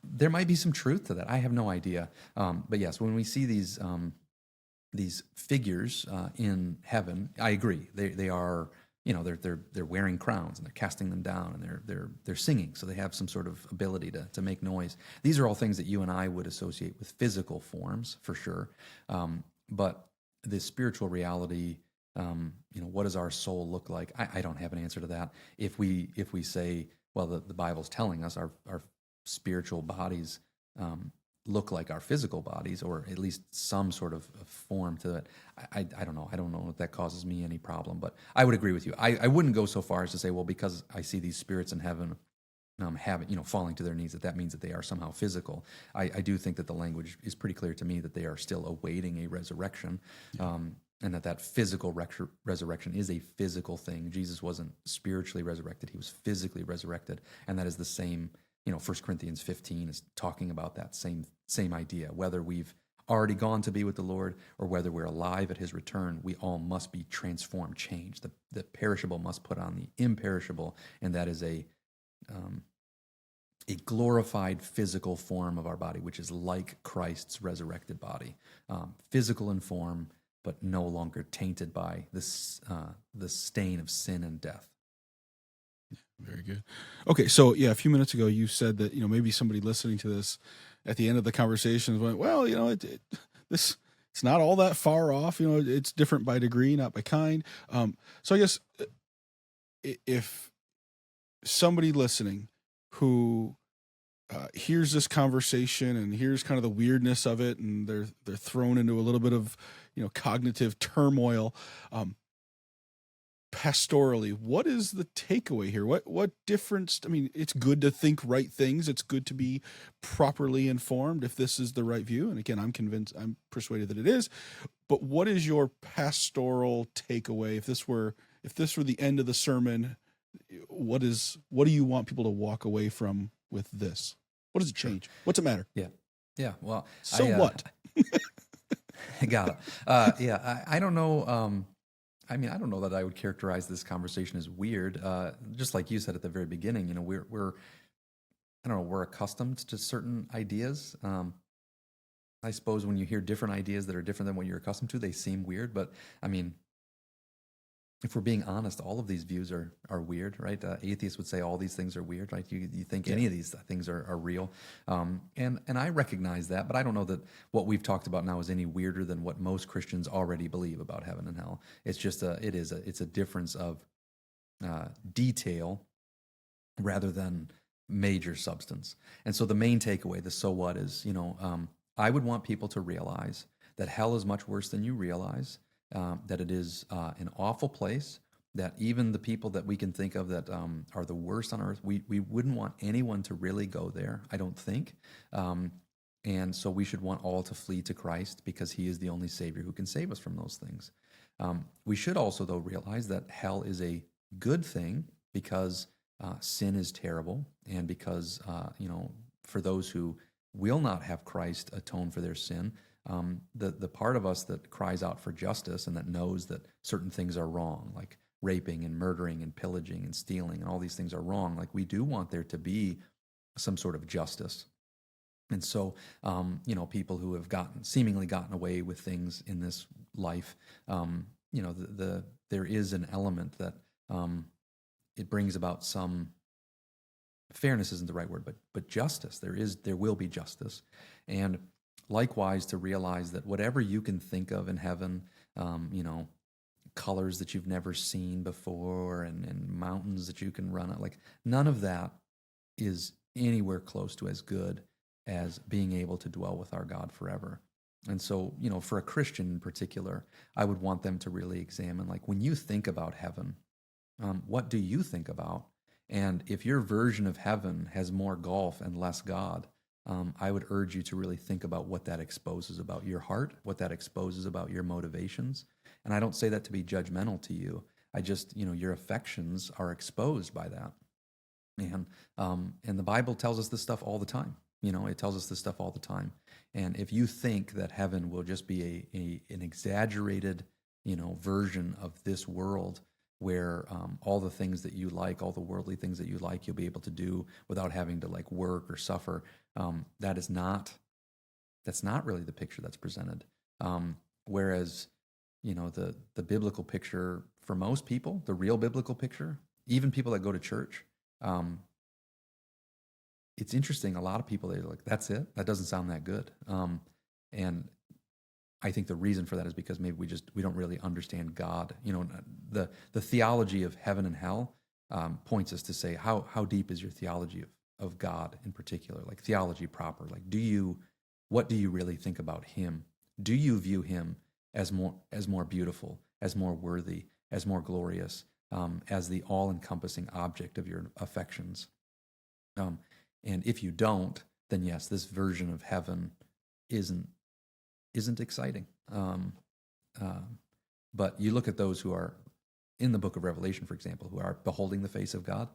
There might be some truth to that. I have no idea, but yes, when we see these figures in heaven, I agree. They are they're wearing crowns and they're casting them down and they're singing, so they have some sort of ability to make noise. These are all things that you and I would associate with physical forms for sure, but the spiritual reality. What does our soul look like? I don't have an answer to that. If we say, well, the Bible's telling us our spiritual bodies look like our physical bodies, or at least some sort of form to it, I don't know. I don't know if that causes me any problem, but I would agree with you. I wouldn't go so far as to say, well, because I see these spirits in heaven falling to their knees, that means that they are somehow physical. I do think that the language is pretty clear to me that they are still awaiting a resurrection. And that physical resurrection is a physical thing. Jesus wasn't spiritually resurrected. He was physically resurrected. And that is the same, 1 Corinthians 15 is talking about that same idea. Whether we've already gone to be with the Lord or whether we're alive at his return, we all must be transformed, changed. The perishable must put on the imperishable, and that is a glorified physical form of our body, which is like Christ's resurrected body, physical in form, but no longer tainted by this the stain of sin and death. Very good. Okay, so yeah, a few minutes ago you said that maybe somebody listening to this at the end of the conversation went, well, it's not all that far off. It's different by degree, not by kind. So I guess if somebody listening who hears this conversation and hears kind of the weirdness of it, and they're thrown into a little bit of cognitive turmoil, pastorally, what is the takeaway here? What difference? I mean, it's good to think right things. It's good to be properly informed if this is the right view. And again, I'm persuaded that it is. But what is your pastoral takeaway? If this were the end of the sermon, what do you want people to walk away from with this? What does it change? What's it matter? Yeah. Well, what? Got it. I don't know. I don't know that I would characterize this conversation as weird. Just like you said at the very beginning, we're I don't know, we're accustomed to certain ideas. I suppose when you hear different ideas that are different than what you're accustomed to, they seem weird. But I mean, if we're being honest, all of these views are weird, right? Atheists would say all these things are weird, right? You think any of these things are real, and I recognize that, but I don't know that what we've talked about now is any weirder than what most Christians already believe about heaven and hell. It's just it's a difference of detail rather than major substance. And so the main takeaway, the so what, is I would want people to realize that hell is much worse than you realize. That it is an awful place, that even the people that we can think of that are the worst on earth, we wouldn't want anyone to really go there, I don't think. And so we should want all to flee to Christ because he is the only Savior who can save us from those things. We should also, though, realize that hell is a good thing because sin is terrible, and because, for those who will not have Christ atone for their sin, the part of us that cries out for justice and that knows that certain things are wrong, like raping and murdering and pillaging and stealing, and all these things are wrong, like we do want there to be some sort of justice. And so, people who have seemingly gotten away with things in this life, there is an element that it brings about some fairness isn't the right word, but justice. There will be justice. And likewise, to realize that whatever you can think of in heaven, colors that you've never seen before, and mountains that you can run on, like none of that is anywhere close to as good as being able to dwell with our God forever. And so, for a Christian in particular, I would want them to really examine, like, when you think about heaven, what do you think about? And if your version of heaven has more golf and less God, I would urge you to really think about what that exposes about your heart, what that exposes about your motivations. And I don't say that to be judgmental to you. I just, your affections are exposed by that. And the Bible tells us this stuff all the time. It tells us this stuff all the time. And if you think that heaven will just be an exaggerated, version of this world, where all the things that you like, all the worldly things that you like, you'll be able to do without having to like work or suffer. That's not really the picture that's presented. Whereas, the biblical picture for most people, the real biblical picture, even people that go to church, it's interesting. A lot of people, they're like, that's it? That doesn't sound that good. And I think the reason for that is because maybe we don't really understand God. The theology of heaven and hell points us to say, how deep is your theology of God in particular, like theology proper? Like, what do you really think about him? Do you view him as more beautiful, as more worthy, as more glorious, as the all-encompassing object of your affections? And if you don't, then yes, this version of heaven isn't exciting. But you look at those who are in the book of Revelation, for example, who are beholding the face of God,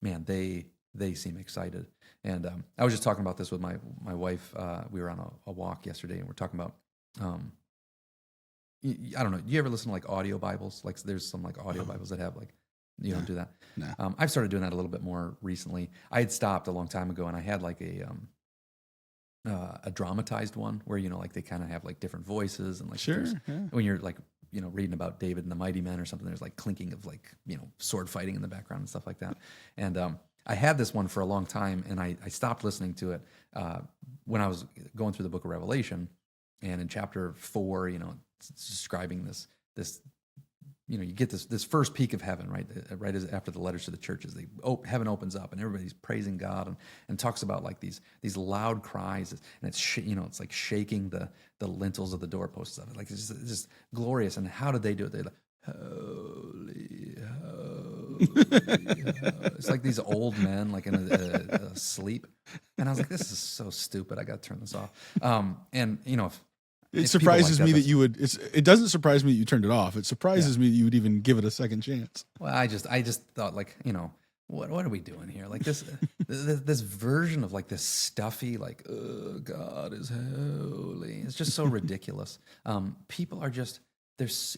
man, they seem excited. And I was just talking about this with my wife. We were on a walk yesterday, and we're talking about, I don't know, do you ever listen to like audio Bibles? Like there's some like audio Bibles that have like, you don't do that? No. I've started doing that a little bit more recently. I had stopped a long time ago, and I had like a dramatized one where, like they kind of have like different voices, and like when you're like, reading about David and the mighty men or something, there's like clinking of like, sword fighting in the background and stuff like that. And I had this one for a long time, and I stopped listening to it when I was going through the book of Revelation. And in chapter 4, it's describing this you get this first peek of heaven, right as after the letters to the churches, heaven opens up and everybody's praising God and talks about like these loud cries, and it's it's like shaking the lintels of the doorposts of it, like it's just glorious. And how did they do it? They're like, holy, holy. It's like these old men like in a sleep, and I was like, this is so stupid. I got to turn this off. And it surprises me that you would. It doesn't surprise me that you turned it off. It surprises me that you would even give it a second chance. Well, I just thought like, what are we doing here? Like this this version of like this stuffy, like, oh, God is holy. It's just so ridiculous. People are just, there's,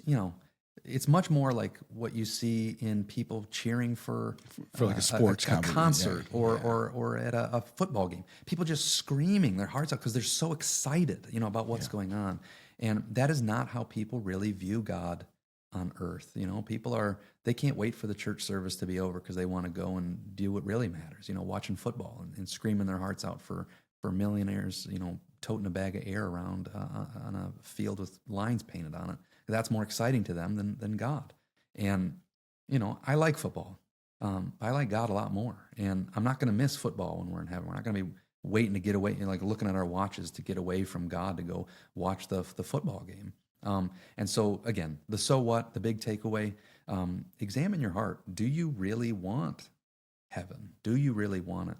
it's much more like what you see in people cheering for like a sports a concert yeah. or at a football game. People just screaming their hearts out because they're so excited, about what's going on. And that is not how people really view God on earth. They can't wait for the church service to be over because they want to go and do what really matters, watching football and screaming their hearts out for millionaires, toting a bag of air around on a field with lines painted on it. That's more exciting to them than God. And, I like football. I like God a lot more. And I'm not going to miss football when we're in heaven. We're not going to be waiting to get away, like looking at our watches to get away from God to go watch the football game. And so, again, the so what, the big takeaway, examine your heart. Do you really want heaven? Do you really want it?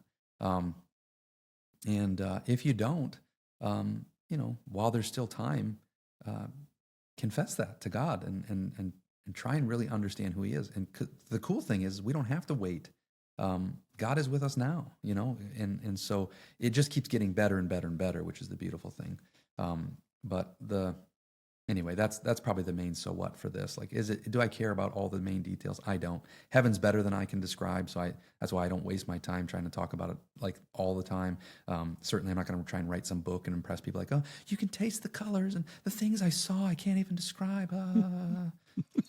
And if you don't, while there's still time, confess that to God and try and really understand who He is. And the cool thing is we don't have to wait. God is with us now, and so it just keeps getting better and better and better, which is the beautiful thing. Anyway, that's probably the main so what for this. Like, do I care about all the main details? I don't. Heaven's better than I can describe, so that's why I don't waste my time trying to talk about it like all the time. Certainly, I'm not going to try and write some book and impress people like, oh, you can taste the colors and the things I saw I can't even describe.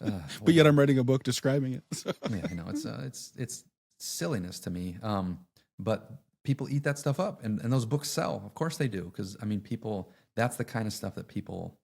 But yet I'm writing a book describing it. So. Yeah, I know. It's silliness to me. But people eat that stuff up, and those books sell. Of course they do, because, people, that's the kind of stuff that people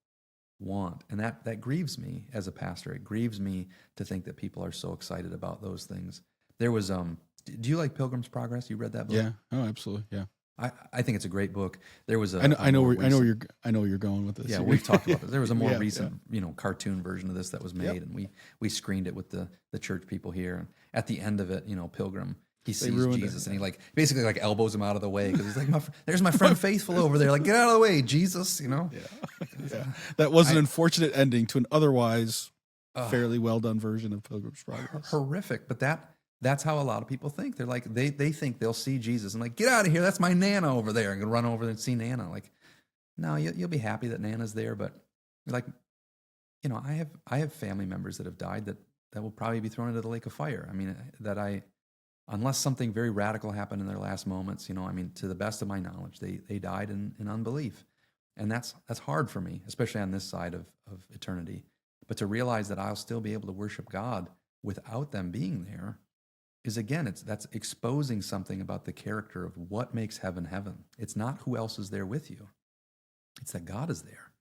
want. And that grieves me as a pastor. It grieves me to think that people are so excited about those things. There was, do you like Pilgrim's Progress? You read that book? Yeah. Oh, absolutely. Yeah. I think it's a great book. There was I know where you're going with this. Yeah, we've talked about this. There was a more recent, cartoon version of this that was made, and we screened it with the church people here. And at the end of it, Pilgrim, he sees Jesus, and he basically elbows him out of the way because he's like, "There's my friend Faithful over there. Like, get out of the way, Jesus." Yeah. That was an unfortunate ending to an otherwise fairly well done version of Pilgrim's Progress. Horrific, but that's how a lot of people think. They're like, they think they'll see Jesus and like, get out of here. That's my Nana over there. I'm gonna run over there and see Nana. Like, no, you'll be happy that Nana's there, but like, I have family members that have died that will probably be thrown into the lake of fire. Unless something very radical happened in their last moments, to the best of my knowledge, they died in unbelief. And that's hard for me, especially on this side of eternity. But to realize that I'll still be able to worship God without them being there is, again, that's exposing something about the character of what makes heaven heaven. It's not who else is there with you. It's that God is there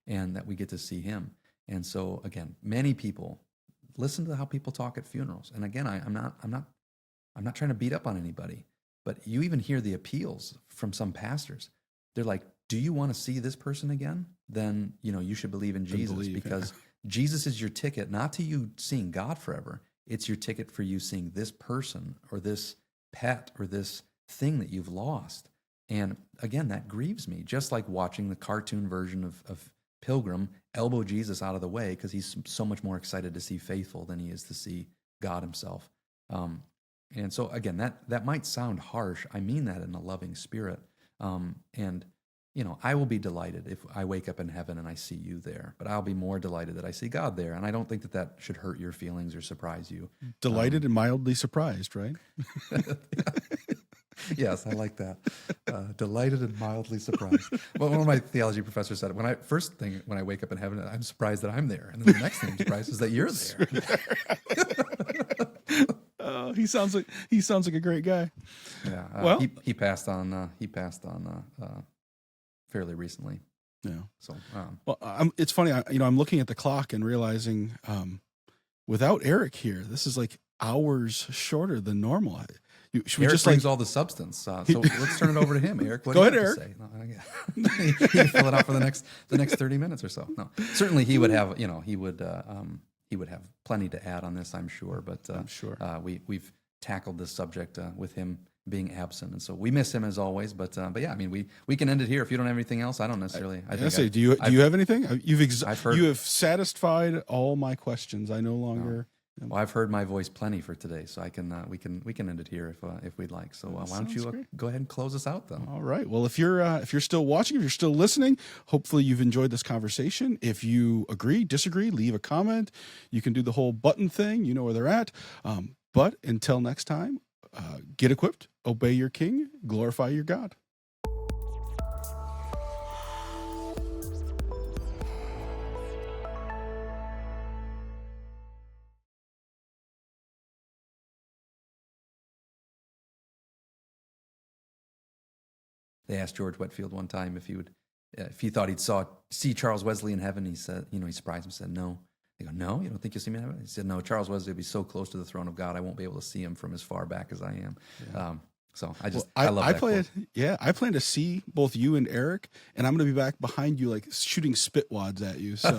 and that we get to see Him. And so, again, many people listen to how people talk at funerals. And again, I'm not trying to beat up on anybody, but you even hear the appeals from some pastors. They're like, do you want to see this person again? Then, you should believe in Jesus, because Jesus is your ticket, not to you seeing God forever. It's your ticket for you seeing this person or this pet or this thing that you've lost. And again, that grieves me, just like watching the cartoon version of Pilgrim elbow Jesus out of the way because he's so much more excited to see Faithful than he is to see God Himself. And so, again, that might sound harsh. I mean that in a loving spirit. And, I will be delighted if I wake up in heaven and I see you there. But I'll be more delighted that I see God there. And I don't think that should hurt your feelings or surprise you. Delighted and mildly surprised, right? Yes, I like that. Delighted and mildly surprised. Well, one of my theology professors said, when I wake up in heaven, I'm surprised that I'm there. And then the next thing I'm surprised is that you're there. He sounds like a great guy. Yeah. Well, he passed on fairly recently. Yeah. So, it's funny. I'm looking at the clock and realizing, without Eric here, this is like hours shorter than normal. Should we just brings all the substance. So let's turn it over to him, Eric. What Go do you ahead, have Eric. To say? No, he can fill it out for the next 30 minutes or so. No, certainly he would have. He would have plenty to add on this, I'm sure. But I'm sure we've tackled this subject with him being absent, and so we miss him as always. But yeah, we can end it here if you don't have anything else. I don't necessarily. Do you have anything? You have satisfied all my questions. I no longer Well, I've heard my voice plenty for today, so I can we can end it here if we'd like. So why don't Sounds you great. go ahead and close us out then? All right. Well, if you're still watching, if you're still listening, hopefully you've enjoyed this conversation. If you agree, disagree, leave a comment. You can do the whole button thing. You know where they're at. But until next time, get equipped, obey your king, glorify your God. They asked George Whitefield one time if he thought he'd see Charles Wesley in heaven. He said, he surprised him, said, no. They go, no, you don't think you'll see me in heaven? He said, no, Charles Wesley will be so close to the throne of God, I won't be able to see him from as far back as I am. Yeah. So I love that quote. I plan to see both you and Eric, and I'm going to be back behind you, like shooting spit wads at you. So